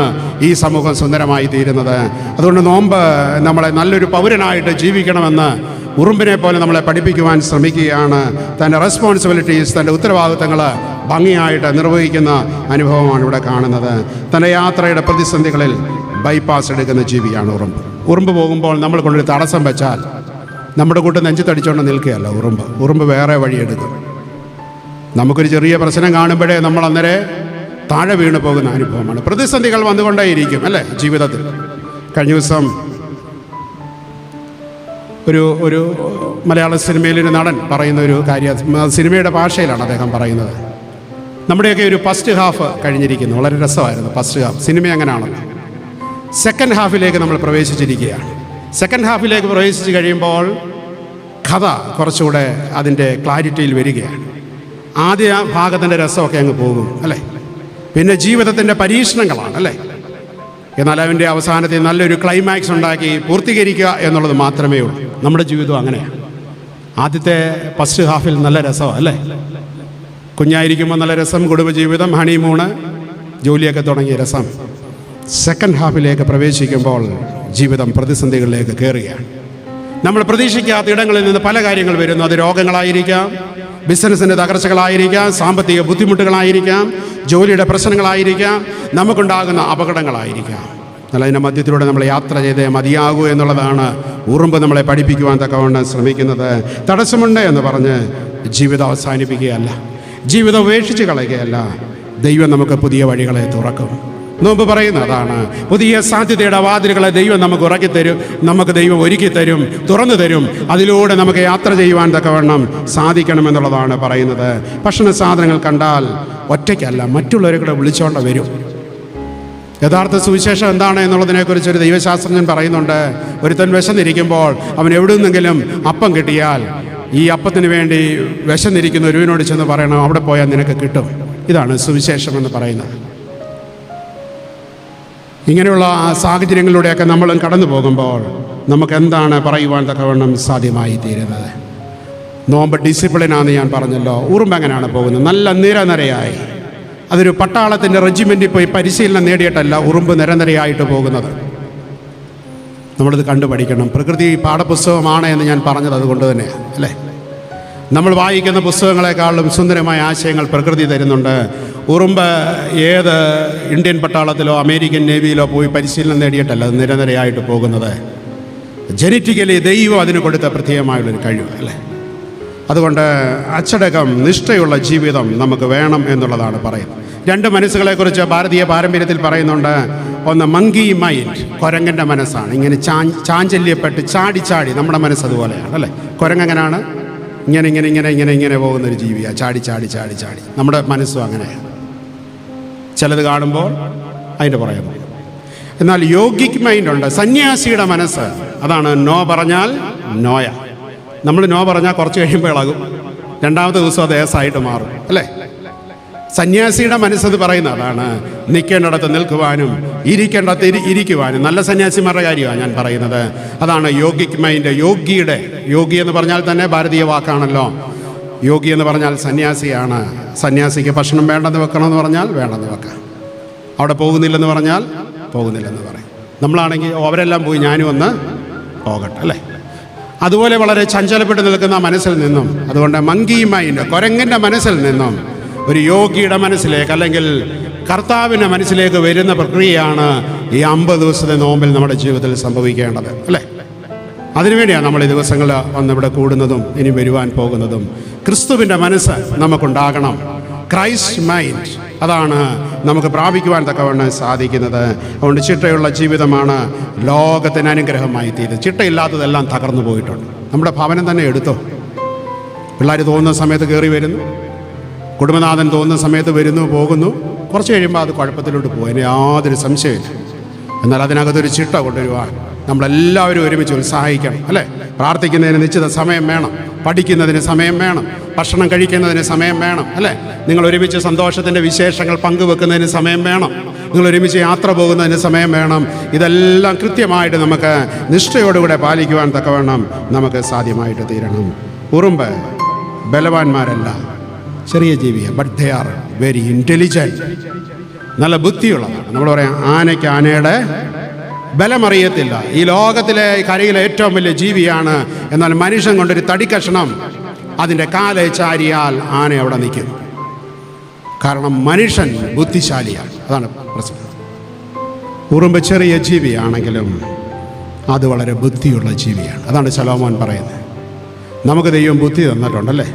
ഈ സമൂഹം സുന്ദരമായി തീരുന്നത്. അതുകൊണ്ട് നോമ്പ് നമ്മളെ നല്ലൊരു പൗരനായിട്ട് ജീവിക്കണമെന്ന് ഉറുമ്പിനെ പോലെ നമ്മളെ പഠിപ്പിക്കുവാൻ ശ്രമിക്കുകയാണ്. തൻ്റെ റെസ്പോൺസിബിലിറ്റീസ്, തൻ്റെ ഉത്തരവാദിത്തങ്ങൾ ഭംഗിയായിട്ട് നിർവഹിക്കുന്ന അനുഭവമാണ് ഇവിടെ കാണുന്നത്. തൻ്റെ യാത്രയുടെ പ്രതിസന്ധികളിൽ ബൈപ്പാസ് എടുക്കുന്ന ജീവിയാണ് ഉറുമ്പ്. ഉറുമ്പ് പോകുമ്പോൾ നമ്മൾ കൊണ്ടൊരു തടസ്സം വെച്ചാൽ നമ്മുടെ കൂട്ടം നെഞ്ചത്തടിച്ചുകൊണ്ട് നിൽക്കുകയല്ല ഉറുമ്പ് വേറെ വഴിയെടുക്കും. നമുക്കൊരു ചെറിയ പ്രശ്നം കാണുമ്പോഴേ നമ്മൾ അന്നേരം താഴെ വീണ് പോകുന്ന അനുഭവമാണ്. പ്രതിസന്ധികൾ വന്നുകൊണ്ടേയിരിക്കും അല്ലേ ജീവിതത്തിൽ. കഴിഞ്ഞ ദിവസം ഒരു മലയാള സിനിമയിലൊരു നടൻ പറയുന്ന ഒരു കാര്യം, സിനിമയുടെ ഭാഷയിലാണ് അദ്ദേഹം പറയുന്നത്. നമ്മുടെയൊക്കെ ഒരു ഫസ്റ്റ് ഹാഫ് കഴിഞ്ഞിരിക്കുന്നു, വളരെ രസമായിരുന്നു ഫസ്റ്റ് ഹാഫ്. സിനിമ അങ്ങനെയാണല്ലോ. സെക്കൻഡ് ഹാഫിലേക്ക് നമ്മൾ പ്രവേശിച്ചിരിക്കുകയാണ്. സെക്കൻഡ് ഹാഫിലേക്ക് പ്രവേശിച്ച് കഴിയുമ്പോൾ കഥ കുറച്ചുകൂടെ അതിൻ്റെ ക്ലാരിറ്റിയിൽ വരികയാണ്. ആദ്യ ഭാഗത്തിൻ്റെ രസമൊക്കെ അങ്ങ് പോകും അല്ലേ. പിന്നെ ജീവിതത്തിൻ്റെ പരീക്ഷണങ്ങളാണ് അല്ലേ. എന്നാൽ അതിൻ്റെ അവസാനത്തെ നല്ലൊരു ക്ലൈമാക്സ് ഉണ്ടാക്കി പൂർത്തീകരിക്കുക എന്നുള്ളത് മാത്രമേ ഉള്ളൂ. നമ്മുടെ ജീവിതം അങ്ങനെയാണ്. ആദ്യത്തെ ഫസ്റ്റ് ഹാഫിൽ നല്ല രസമാണ് അല്ലേ. കുഞ്ഞായിരിക്കുമ്പോൾ നല്ല രസം, കുടുംബജീവിതം, ഹണിമൂണ്, ജോലിയൊക്കെ തുടങ്ങിയ രസം. സെക്കൻഡ് ഹാഫിലേക്ക് പ്രവേശിക്കുമ്പോൾ ജീവിതം പ്രതിസന്ധികളിലേക്ക് കയറുകയാണ്. നമ്മൾ പ്രതീക്ഷിക്കാത്ത ഇടങ്ങളിൽ നിന്ന് പല കാര്യങ്ങൾ വരുന്നു. അത് രോഗങ്ങളായിരിക്കാം, ബിസിനസ്സിൻ്റെ തകർച്ചകളായിരിക്കാം, സാമ്പത്തിക ബുദ്ധിമുട്ടുകളായിരിക്കാം, ജോലിയുടെ പ്രശ്നങ്ങളായിരിക്കാം, നമുക്കുണ്ടാകുന്ന അപകടങ്ങളായിരിക്കാം. എന്നാൽ അതിൻ്റെ മധ്യത്തിലൂടെ നമ്മൾ യാത്ര ചെയ്തേ മതിയാകൂ എന്നുള്ളതാണ് ഉറുമ്പ് നമ്മളെ പഠിപ്പിക്കുവാൻ തക്കവണ്ണം ശ്രമിക്കുന്നത്. തടസ്സമുണ്ട് എന്ന് പറഞ്ഞ് ജീവിതം അവസാനിപ്പിക്കുകയല്ല, ജീവിതം ഉപേക്ഷിച്ച് കളയുകയല്ല. ദൈവം നമുക്ക് പുതിയ വഴികളെ തുറക്കും. നോമ്പ് പറയുന്നതാണ്, പുതിയ സാധ്യതയുടെ വാതിലുകളെ ദൈവം നമുക്ക് ഉറക്കിത്തരും, നമുക്ക് ദൈവം ഒരുക്കി തരും, തുറന്നു തരും. അതിലൂടെ നമുക്ക് യാത്ര ചെയ്യുവാൻ തക്കവണ്ണം സാധിക്കണമെന്നുള്ളതാണ് പറയുന്നത്. ഭക്ഷണ സാധനങ്ങൾ കണ്ടാൽ ഒറ്റയ്ക്കല്ല, മറ്റുള്ളവരെ കൂടെ വിളിച്ചുകൊണ്ട് വരും. യഥാർത്ഥ സുവിശേഷം എന്താണ് എന്നുള്ളതിനെക്കുറിച്ച് ഒരു ദൈവശാസ്ത്രജ്ഞൻ പറയുന്നുണ്ട്. ഒരുത്തൻ വിശന്നിരിക്കുമ്പോൾ അവൻ എവിടെ നിന്നെങ്കിലും അപ്പം കിട്ടിയാൽ ഈ അപ്പത്തിന് വേണ്ടി വിശന്നിരിക്കുന്ന ഒരുവനോട് ചെന്ന് പറയണം, അവിടെ പോയാൽ നിനക്ക് കിട്ടും. ഇതാണ് സുവിശേഷം എന്ന് പറയുന്നത്. ഇങ്ങനെയുള്ള ആ സാഹചര്യങ്ങളിലൂടെയൊക്കെ നമ്മളും കടന്നു പോകുമ്പോൾ നമുക്ക് എന്താണ് പറയുവാൻ തക്കവണ്ണം സാധ്യമായി തീരുന്നത്? നോമ്പ് ഡിസിപ്ലിനാണെന്ന് ഞാൻ പറഞ്ഞല്ലോ. ഉറുമ്പ് എങ്ങനെയാണ് പോകുന്നത്? നല്ല നിരനിരയായി. അതൊരു പട്ടാളത്തിൻ്റെ റെജിമെൻറ്റിൽ പോയി പരിശീലനം നേടിയിട്ടല്ല ഉറുമ്പ് നിരനിരയായിട്ട് പോകുന്നത്. നമ്മളിത് കണ്ടുപഠിക്കണം. പ്രകൃതി പാഠപുസ്തകമാണ് എന്ന് ഞാൻ പറഞ്ഞത് അതുകൊണ്ട് തന്നെ അല്ലേ. നമ്മൾ വായിക്കുന്ന പുസ്തകങ്ങളെക്കാളും സുന്ദരമായ ആശയങ്ങൾ പ്രകൃതി തരുന്നുണ്ട്. ഉറുമ്പ് ഏത് ഇന്ത്യൻ പട്ടാളത്തിലോ അമേരിക്കൻ നേവിയിലോ പോയി പരിശീലനം നേടിയിട്ടല്ല അത് നിരനിരയായിട്ട് പോകുന്നത്. ജനറ്റിക്കലി ദൈവം അതിന് കൊടുത്ത പ്രത്യേകമായുള്ളൊരു കഴിവ് അല്ലേ. അതുകൊണ്ട് അച്ചടക്കം, നിഷ്ഠയുള്ള ജീവിതം നമുക്ക് വേണം എന്നുള്ളതാണ് പറയുന്നത്. രണ്ട് മനസ്സുകളെക്കുറിച്ച് ഭാരതീയ പാരമ്പര്യത്തിൽ പറയുന്നുണ്ട്. ഒന്ന് മങ്കി മൈൻഡ്, കുരങ്ങൻ്റെ മനസ്സാണ്. ഇങ്ങനെ ചാഞ്ചല്യപ്പെട്ട് ചാടി നമ്മുടെ മനസ്സ് അതുപോലെയാണ് അല്ലേ. കുരങ്ങെങ്ങനെയാണ്? ഇങ്ങനെ പോകുന്നൊരു ജീവിയാണ്. ചാടി നമ്മുടെ മനസ്സും അങ്ങനെയാണ്. ചിലത് കാണുമ്പോൾ അതിൻ്റെ പുറകെ പോകും. എന്നാൽ യോഗിക് മൈൻഡുണ്ട്, സന്യാസിയുടെ മനസ്സ്. അതാണ് നോ പറഞ്ഞാൽ നോയ. നമ്മൾ നോ പറഞ്ഞാൽ കുറച്ച് കഴിയുമ്പോൾ ഇളകും, രണ്ടാമത്തെ ദിവസം അത് ഏസായിട്ട് മാറും അല്ലേ. സന്യാസിയുടെ മനസ്സെന്ന് പറയുന്ന അതാണ്. നിൽക്കേണ്ടിടത്ത് നിൽക്കുവാനും ഇരിക്കേണ്ടടത്ത് ഇരിക്കുവാനും. നല്ല സന്യാസിമാരുടെ കാര്യമാണ് ഞാൻ പറയുന്നത്. അതാണ് യോഗിക് മൈൻഡ്. യോഗി എന്ന് പറഞ്ഞാൽ തന്നെ ഭാരതീയ വാക്കാണല്ലോ. യോഗി എന്ന് പറഞ്ഞാൽ സന്യാസിയാണ്. സന്യാസിക്ക് ഭക്ഷണം വേണ്ടെന്ന് വെക്കണമെന്ന് പറഞ്ഞാൽ വേണ്ടെന്ന് വെക്കാം, അവിടെ പോകുന്നില്ലെന്ന് പറഞ്ഞാൽ പോകുന്നില്ലെന്ന് പറയും. നമ്മളാണെങ്കിൽ അവരെല്ലാം പോയി ഞാനും ഒന്ന് പോകട്ടെ അല്ലേ. അതുപോലെ വളരെ ചഞ്ചലപ്പെട്ട് നിൽക്കുന്ന മനസ്സിൽ നിന്നും, അതുകൊണ്ട് മങ്കി മൈൻഡ്, കുരങ്ങൻ്റെ മനസ്സിൽ നിന്നും ഒരു യോഗിയുടെ മനസ്സിലേക്ക് അല്ലെങ്കിൽ കർത്താവിൻ്റെ മനസ്സിലേക്ക് വരുന്ന പ്രക്രിയയാണ് ഈ 50 ദിവസത്തെ നോമ്പിൽ നമ്മുടെ ജീവിതത്തിൽ സംഭവിക്കേണ്ടത് അല്ലേ. അതിനുവേണ്ടിയാണ് നമ്മൾ ഈ ദിവസങ്ങൾ വന്നിവിടെ കൂടുന്നതും ഇനി വരുവാൻ പോകുന്നതും. ക്രിസ്തുവിൻ്റെ മനസ്സ് നമുക്കുണ്ടാകണം. ക്രൈസ്റ്റ് മൈൻഡ്, അതാണ് നമുക്ക് പ്രാപിക്കുവാൻ തക്കവണ്ണം സാധിക്കുന്നത്. അതുകൊണ്ട് ചിട്ടയുള്ള ജീവിതമാണ് ലോകത്തിന് അനുഗ്രഹമായി തീരുന്നത്. ചിട്ടയില്ലാത്തതെല്ലാം തകർന്നു പോയിട്ടുണ്ട്. നമ്മുടെ ഭവനം തന്നെ എടുത്തോ. പിള്ളേർ തോന്നുന്ന സമയത്ത് കയറി വരുന്നു, കുടുംബനാഥൻ തോന്നുന്ന സമയത്ത് വരുന്നു പോകുന്നു, കുറച്ച് കഴിയുമ്പോൾ അത് കുഴപ്പത്തിലോട്ട് പോകും. അതിന് യാതൊരു സംശയമില്ല. എന്നാൽ അതിനകത്തൊരു ചിട്ട കൊണ്ടുവരുവാൻ നമ്മളെല്ലാവരും ഒരുമിച്ച് ഉത്സാഹിക്കണം അല്ലേ. പ്രാർത്ഥിക്കുന്നതിന് നിശ്ചിത സമയം വേണം, പഠിക്കുന്നതിന് സമയം വേണം, ഭക്ഷണം കഴിക്കുന്നതിന് സമയം വേണം അല്ലേ. നിങ്ങൾ ഒരുമിച്ച് സന്തോഷത്തിൻ്റെ വിശേഷങ്ങൾ പങ്കുവെക്കുന്നതിന് സമയം വേണം, നിങ്ങൾ ഒരുമിച്ച് യാത്ര പോകുന്നതിന് സമയം വേണം. ഇതെല്ലാം കൃത്യമായിട്ട് നമുക്ക് നിഷ്ഠയോടുകൂടെ പാലിക്കുവാൻ തക്കവണ്ണം നമുക്ക് സാധ്യമായിട്ട് തീരണം. ഉറുമ്പ് ബലവാന്മാരല്ല, ചെറിയ ജീവിയാണ്. But they are very intelligent, നല്ല ബുദ്ധിയുള്ളതാണ്. നമ്മൾ പറയാം ആനയ്ക്ക് ആനയുടെ ബലമറിയത്തില്ല. ഈ ലോകത്തിലെ കരയിലെ ഏറ്റവും വലിയ ജീവിയാണ്. എന്നാൽ മനുഷ്യൻ കൊണ്ടൊരു തടിക്കഷണം അതിൻ്റെ കാലെ ചാരിയാൽ ആന അവിടെ നിൽക്കും. കാരണം മനുഷ്യൻ ബുദ്ധിശാലിയാണ്. അതാണ് പ്രശ്നം. ഉറുമ്പ് ചെറിയ ജീവിയാണെങ്കിലും അത് വളരെ ബുദ്ധിയുള്ള ജീവിയാണ്. അതാണ് ശലോമോൻ പറയുന്നത്. നമുക്ക് ദൈവം ബുദ്ധി തന്നിട്ടുണ്ടല്ലേ.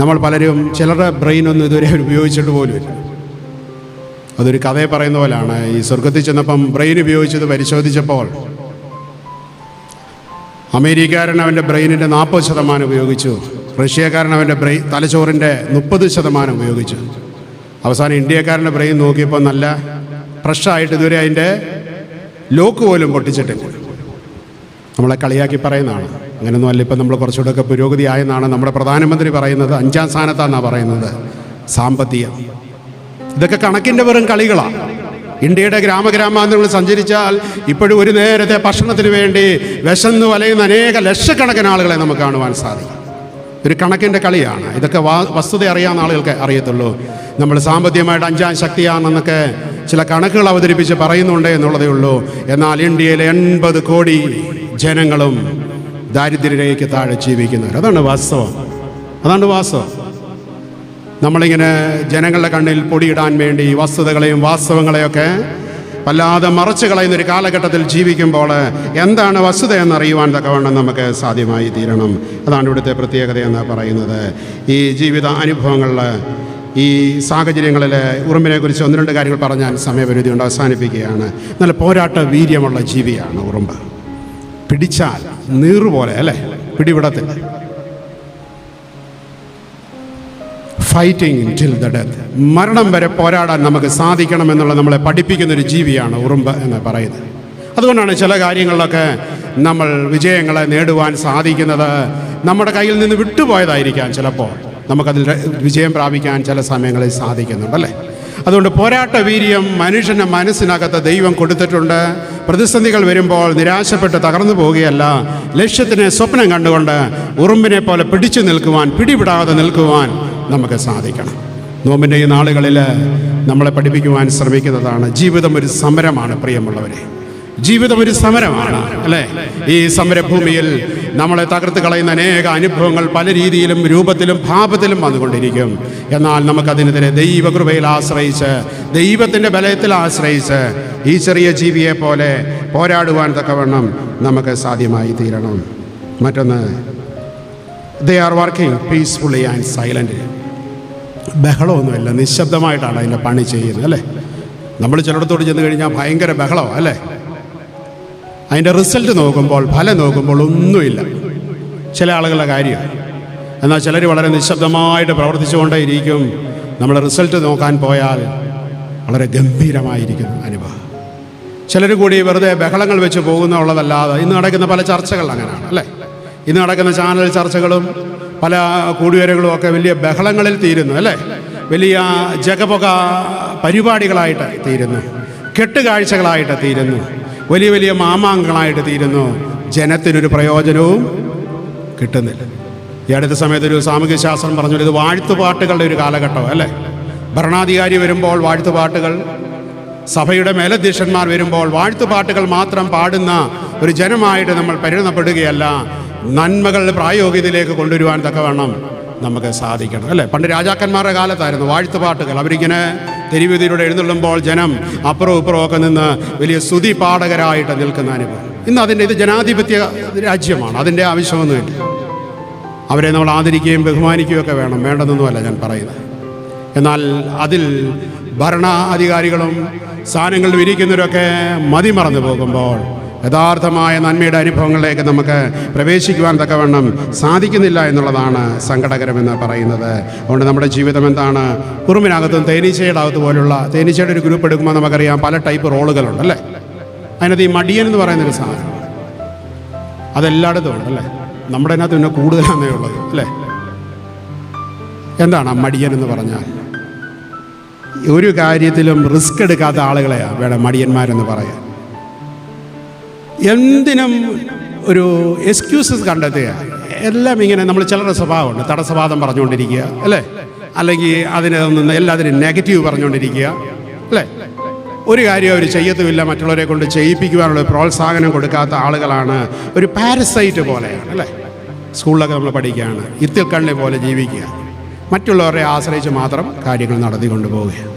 നമ്മൾ പലരും ചിലരുടെ ബ്രെയിനൊന്നും ഇതുവരെ ഉപയോഗിച്ചിട്ട് പോലുമില്ല. അതൊരു കഥയെ പറയുന്ന പോലെയാണ്. ഈ സ്വർഗത്തിൽ ചെന്നപ്പം ബ്രെയിൻ ഉപയോഗിച്ചത് പരിശോധിച്ചപ്പോൾ അമേരിക്കക്കാരൻ അവൻ്റെ ബ്രെയിനിൻ്റെ 40% ഉപയോഗിച്ചു, റഷ്യക്കാരൻ അവൻ്റെ തലച്ചോറിൻ്റെ 30% ഉപയോഗിച്ചു. അവസാനം ഇന്ത്യക്കാരൻ്റെ ബ്രെയിൻ നോക്കിയപ്പോൾ നല്ല ഫ്രഷായിട്ട് ഇതുവരെ അതിൻ്റെ ലോക്ക് പോലും പൊട്ടിച്ചിട്ടില്ല. നമ്മളെ കളിയാക്കി പറയുന്നതാണ്. അങ്ങനെയൊന്നും അല്ല. ഇപ്പം നമ്മൾ കുറച്ചുകൂടെയൊക്കെ പുരോഗതി ആയെന്നാണ് നമ്മുടെ പ്രധാനമന്ത്രി പറയുന്നത്. 5ാം സ്ഥാനത്താണെന്നാണ് പറയുന്നത്. സാമ്പത്തികം ഇതൊക്കെ കണക്കിൻ്റെ വെറും കളികളാണ്. ഇന്ത്യയുടെ ഗ്രാമഗ്രാമാന്തരങ്ങൾ സഞ്ചരിച്ചാൽ ഇപ്പോഴും ഒരു നേരത്തെ ഭക്ഷണത്തിന് വേണ്ടി വിശന്നു വലയുന്ന അനേക ലക്ഷക്കണക്കിന് ആളുകളെ നമുക്ക് കാണുവാൻ സാധിക്കും. ഒരു കണക്കിൻ്റെ കളിയാണ്. ഇതൊക്കെ വസ്തുത അറിയാവുന്ന ആളുകൾക്ക് അറിയത്തുള്ളൂ. നമ്മൾ സാമ്പത്തികമായിട്ട് 5-ാം ശക്തിയാണെന്നൊക്കെ ചില കണക്കുകൾ അവതരിപ്പിച്ച് പറയുന്നുണ്ട് എന്നുള്ളതേ ഉള്ളൂ. എന്നാൽ ഇന്ത്യയിലെ 80 കോടി ജനങ്ങളും ദാരിദ്ര്യരേഖയ്ക്ക് താഴെ ജീവിക്കുന്നവർ. അതാണ് വാസ്തവം. നമ്മളിങ്ങനെ ജനങ്ങളുടെ കണ്ണിൽ പൊടിയിടാൻ വേണ്ടി വസ്തുതകളെയും വാസ്തവങ്ങളെയൊക്കെ വല്ലാതെ മറച്ചു കളയുന്നൊരു കാലഘട്ടത്തിൽ ജീവിക്കുമ്പോൾ എന്താണ് വസ്തുത എന്നറിയുവാൻ തക്കവണ്ണം നമുക്ക് സാധ്യമായി തീരണം. അതാണ് ഇവിടുത്തെ പ്രത്യേകതയെന്ന് പറയുന്നത്. ഈ ജീവിത അനുഭവങ്ങളിൽ, ഈ സാഹചര്യങ്ങളിൽ ഉറുമ്പിനെക്കുറിച്ച് 1-2 കാര്യങ്ങൾ പറഞ്ഞാൽ സമയപരിധി കൊണ്ട് അവസാനിപ്പിക്കുകയാണ്. നല്ല പോരാട്ട വീര്യമുള്ള ജീവിയാണ് ഉറുമ്പ്. പിടിച്ചാൽ നീറുപോലെ അല്ലേ, പിടിവിടത്തില്ല. ഫൈറ്റിംഗ് ടിൽ ദ ഡെത്ത്, മരണം വരെ പോരാടാൻ നമുക്ക് സാധിക്കണമെന്നുള്ള നമ്മളെ പഠിപ്പിക്കുന്നൊരു ജീവിയാണ് ഉറുമ്പ് എന്ന് പറയുന്നത്. അതുകൊണ്ടാണ് ചില കാര്യങ്ങളിലൊക്കെ നമ്മൾ വിജയങ്ങളെ നേടുവാൻ സാധിക്കുന്നത്. നമ്മുടെ കയ്യിൽ നിന്ന് വിട്ടുപോയതായിരിക്കാം ചിലപ്പോൾ നമുക്കതിൽ വിജയം പ്രാപിക്കാൻ ചില സമയങ്ങളിൽ സാധിക്കുന്നുണ്ടല്ലേ. അതുകൊണ്ട് പോരാട്ട വീര്യം മനുഷ്യൻ്റെ മനസ്സിനകത്ത് ദൈവം കൊടുത്തിട്ടുണ്ട്. പ്രതിസന്ധികൾ വരുമ്പോൾ നിരാശപ്പെട്ട് തകർന്നു പോവുകയല്ല, ലക്ഷ്യത്തിന് സ്വപ്നം കണ്ടുകൊണ്ട് ഉറുമ്പിനെ പോലെ പിടിച്ചു നിൽക്കുവാൻ, പിടിവിടാതെ നിൽക്കുവാൻ നമുക്ക് സാധിക്കണം. നോമ്പിൻ്റെ ഈ നാളുകളിൽ നമ്മളെ പഠിപ്പിക്കുവാൻ ശ്രമിക്കുന്നതാണ് ജീവിതം ഒരു സമരമാണ്. പ്രിയമുള്ളവരെ, ജീവിതം ഒരു സമരമാണ് അല്ലേ. ഈ സമരഭൂമിയിൽ നമ്മളെ തകർത്ത് കളയുന്ന അനേക അനുഭവങ്ങൾ പല രീതിയിലും രൂപത്തിലും ഭാവത്തിലും വന്നുകൊണ്ടിരിക്കും. എന്നാൽ നമുക്കതിനെതിരെ ദൈവകൃപയിൽ ആശ്രയിച്ച്, ദൈവത്തിൻ്റെ ബലത്തിൽ ആശ്രയിച്ച് ഈ ചെറിയ ജീവിയെ പോലെ പോരാടുവാൻ തക്കവണ്ണം നമുക്ക് സാധ്യമായി തീരണം. മറ്റൊന്ന്, they are working peacefully and silent. ബഹളമൊന്നുമില്ല, നിശബ്ദമായിട്ടാണ് അതിൻ്റെ പണി ചെയ്യുന്നത് അല്ലേ. നമ്മൾ ചിലയിടത്തോട് ചെന്ന് കഴിഞ്ഞാൽ ഭയങ്കര ബഹളമാണ് അല്ലേ. അതിൻ്റെ റിസൾട്ട് നോക്കുമ്പോൾ, ഫലം നോക്കുമ്പോൾ ഒന്നുമില്ല. ചില ആളുകളുടെ കാര്യമാണ്. എന്നാൽ ചിലർ വളരെ നിശബ്ദമായിട്ട് പ്രവർത്തിച്ചുകൊണ്ടേയിരിക്കും. നമ്മൾ റിസൾട്ട് നോക്കാൻ പോയാൽ വളരെ ഗംഭീരമായിരിക്കുന്നു അനുഭവം. ചിലർ കൂടി വെറുതെ ബഹളങ്ങൾ വെച്ച് പോകുന്നുള്ളതല്ലാതെ ഇന്ന് നടക്കുന്ന പല ചർച്ചകൾ അങ്ങനെയാണ് അല്ലേ. ഇന്ന് നടക്കുന്ന ചാനൽ ചർച്ചകളും പല കൂടിവരകളും ഒക്കെ വലിയ ബഹളങ്ങളിൽ തീരുന്നു അല്ലേ. വലിയ ജഗപൊക പരിപാടികളായിട്ട് തീരുന്നു, കെട്ടുകാഴ്ചകളായിട്ട് തീരുന്നു, വലിയ വലിയ മാമാങ്കങ്ങളായിട്ട് തീരുന്നു. ജനത്തിനൊരു പ്രയോജനവും കിട്ടുന്നില്ല. ഈ അടുത്ത സമയത്ത് ഒരു സാമൂഹ്യ ശാസ്ത്രം പറഞ്ഞു, ഇത് വാഴ്ത്തുപാട്ടുകളുടെ ഒരു കാലഘട്ടം അല്ലേ. ഭരണാധികാരി വരുമ്പോൾ വാഴ്ത്തുപാട്ടുകൾ, സഭയുടെ മേലധ്യക്ഷന്മാർ വരുമ്പോൾ വാഴ്ത്തുപാട്ടുകൾ മാത്രം പാടുന്ന ഒരു ജനമായിട്ട് നമ്മൾ പരിണതപ്പെടുകയല്ല, നന്മകൾ പ്രായോഗികതയിലേക്ക് കൊണ്ടുവരുവാൻ തക്കവണ്ണം നമുക്ക് സാധിക്കണം അല്ലേ. പണ്ട് രാജാക്കന്മാരുടെ കാലത്തായിരുന്നു വാഴ്ത്തുപാട്ടുകൾ. അവരിങ്ങനെ തെരുവീതിയിലൂടെ എഴുന്നള്ളുമ്പോൾ ജനം അപ്പുറവും ഇപ്പുറവും ഒക്കെ നിന്ന് വലിയ സ്തുതി പാടകരായിട്ട് നിൽക്കുന്ന അനുഭവം. ഇന്ന് ഇത് ജനാധിപത്യ രാജ്യമാണ്, അതിൻ്റെ ആവശ്യമൊന്നുമില്ല. അവരെ നമ്മൾ ആദരിക്കുകയും ബഹുമാനിക്കുകയും ഒക്കെ വേണം, വേണ്ടെന്നൊന്നുമല്ല ഞാൻ പറയുന്നത്. എന്നാൽ അതിൽ ഭരണാധികാരികളും സ്ഥാനങ്ങളിൽ ഇരിക്കുന്നവരൊക്കെ മതിമറന്നു പോകുമ്പോൾ യഥാർത്ഥമായ നന്മയുടെ അനുഭവങ്ങളിലേക്ക് നമുക്ക് പ്രവേശിക്കുവാൻ തക്കവണ്ണം സാധിക്കുന്നില്ല എന്നുള്ളതാണ് സങ്കടകരമെന്ന് പറയുന്നത്. അതുകൊണ്ട് നമ്മുടെ ജീവിതം എന്താണ്? ഉറുമ്പിനകത്തും തേനീച്ചയുടെ അകത്ത് പോലുള്ള, തേനീച്ചയുടെ ഒരു ഗ്രൂപ്പ് എടുക്കുമ്പോൾ നമുക്കറിയാം പല ടൈപ്പ് റോളുകളുണ്ട് അല്ലേ. അതിനകത്ത് ഈ മടിയൻ എന്ന് പറയുന്നൊരു സാധനം അതെല്ലായിടത്തും ഉണ്ട് അല്ലേ. നമ്മുടെ അതിനകത്ത് പിന്നെ കൂടുതലാണേ ഉള്ളത് അല്ലേ. എന്താണ് ആ മടിയൻ എന്ന് പറഞ്ഞാൽ? ഒരു കാര്യത്തിലും റിസ്ക് എടുക്കാത്ത ആളുകളെയാണ് വേണം മടിയന്മാരെന്ന് പറയാൻ. എന്തിനും ഒരു എക്സ്ക്യൂസസ് കണ്ടെത്തുക. എല്ലാം ഇങ്ങനെ നമ്മൾ ചിലരുടെ സ്വഭാവമുണ്ട്, തടസ്സവാദം പറഞ്ഞുകൊണ്ടിരിക്കുക അല്ലേ, അല്ലെങ്കിൽ അതിനെ നിന്ന് എല്ലാത്തിനും നെഗറ്റീവ് പറഞ്ഞുകൊണ്ടിരിക്കുക അല്ലേ. ഒരു കാര്യം അവർ ചെയ്യത്തുമില്ല, മറ്റുള്ളവരെ കൊണ്ട് ചെയ്യിപ്പിക്കുവാനുള്ള പ്രോത്സാഹനം കൊടുക്കാത്ത ആളുകളാണ്. ഒരു പാരസൈറ്റ് പോലെയാണ് അല്ലേ. സ്കൂളിലൊക്കെ നമ്മൾ പഠിക്കുകയാണ്, ഇത്തിൽ കണ്ണി പോലെ ജീവിക്കുക, മറ്റുള്ളവരെ ആശ്രയിച്ച് മാത്രം കാര്യങ്ങൾ നടത്തിക്കൊണ്ട് പോവുക.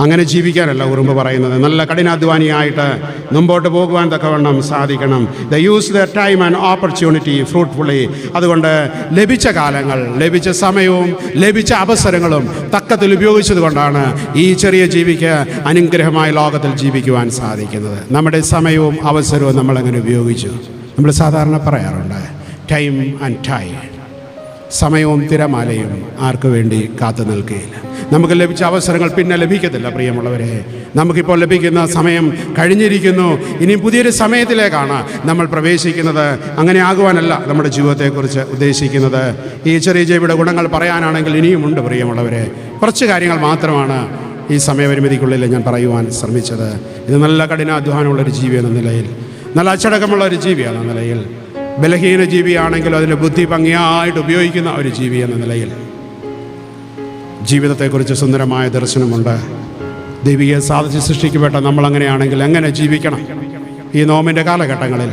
അങ്ങനെ ജീവിക്കാനല്ല ഉറുമ്പ് പറയുന്നത്. നല്ല കഠിനാധ്വാനിയായിട്ട് മുമ്പോട്ട് പോകുവാൻ തക്കവണ്ണം സാധിക്കണം. The use the time and opportunity ഫ്രൂട്ട്ഫുള്ളി. അതുകൊണ്ട് ലഭിച്ച കാലങ്ങൾ, ലഭിച്ച സമയവും ലഭിച്ച അവസരങ്ങളും തക്കത്തിൽ ഉപയോഗിച്ചത് കൊണ്ടാണ് ഈ ചെറിയ ജീവിക്ക് അനുഗ്രഹമായ ലോകത്തിൽ ജീവിക്കുവാൻ സാധിക്കുന്നത്. നമ്മുടെ സമയവും അവസരവും നമ്മളെങ്ങനെ ഉപയോഗിച്ചു? നമ്മൾ സാധാരണ പറയാറുണ്ട് ടൈം ആൻഡ് ടൈഡ്. സമയവും തിരമാലയും ആർക്കു വേണ്ടി കാത്തു നിൽക്കുകയില്ല. നമുക്ക് ലഭിച്ച അവസരങ്ങൾ പിന്നെ ലഭിക്കത്തില്ല പ്രിയമുള്ളവരെ. നമുക്കിപ്പോൾ ലഭിക്കുന്ന സമയം കഴിഞ്ഞിരിക്കുന്നു. ഇനിയും പുതിയൊരു സമയത്തിലേക്കാണ് നമ്മൾ പ്രവേശിക്കുന്നത്. അങ്ങനെ ആകുവാനല്ല നമ്മുടെ ജീവിതത്തെക്കുറിച്ച് ഉദ്ദേശിക്കുന്നത്. ഈ ചെറിയ ജീവിയുടെ ഗുണങ്ങൾ പറയാനാണെങ്കിൽ ഇനിയുമുണ്ട് പ്രിയമുള്ളവരെ. കുറച്ച് കാര്യങ്ങൾ മാത്രമാണ് ഈ സമയപരിമിതിക്കുള്ളിൽ ഞാൻ പറയുവാൻ ശ്രമിച്ചത്. ഇത് നല്ല കഠിനാധ്വാനമുള്ളൊരു ജീവി എന്ന നിലയിൽ, നല്ല അച്ചടക്കമുള്ള ഒരു ജീവി എന്ന നിലയിൽ, ബലഹീന ജീവിയാണെങ്കിലും അതിൻ്റെ ബുദ്ധി ഭംഗിയായിട്ട് ഉപയോഗിക്കുന്ന ഒരു ജീവി എന്ന നിലയിൽ ജീവിതത്തെക്കുറിച്ച് സുന്ദരമായ ദർശനമുണ്ട്. ദൈവിക സാധിച്ച് സൃഷ്ടിക്കപ്പെട്ട നമ്മളങ്ങനെയാണെങ്കിൽ എങ്ങനെ ജീവിക്കണം? ഈ നോമ്പിൻ്റെ കാലഘട്ടങ്ങളിൽ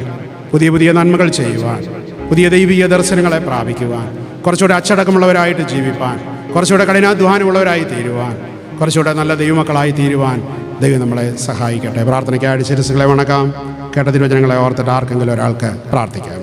പുതിയ പുതിയ നന്മകൾ ചെയ്യുവാൻ, പുതിയ ദൈവിക ദർശനങ്ങളെ പ്രാപിക്കുവാൻ, കുറച്ചുകൂടെ അച്ചടക്കമുള്ളവരായിട്ട് ജീവിപ്പാൻ, കുറച്ചുകൂടെ കഠിനാധ്വാനമുള്ളവരായി തീരുവാൻ, കുറച്ചുകൂടെ നല്ല ദൈവമക്കളായി തീരുവാൻ ദൈവം നമ്മളെ സഹായിക്കട്ടെ. പ്രാർത്ഥനയ്ക്കായിട്ട് ശിരസ്സുകളെ വണക്കാം. കേട്ട തിരുവചനങ്ങളെ ഓർത്തിട്ട് ആർക്കെങ്കിലും ഒരാൾക്ക് പ്രാർത്ഥിക്കാം.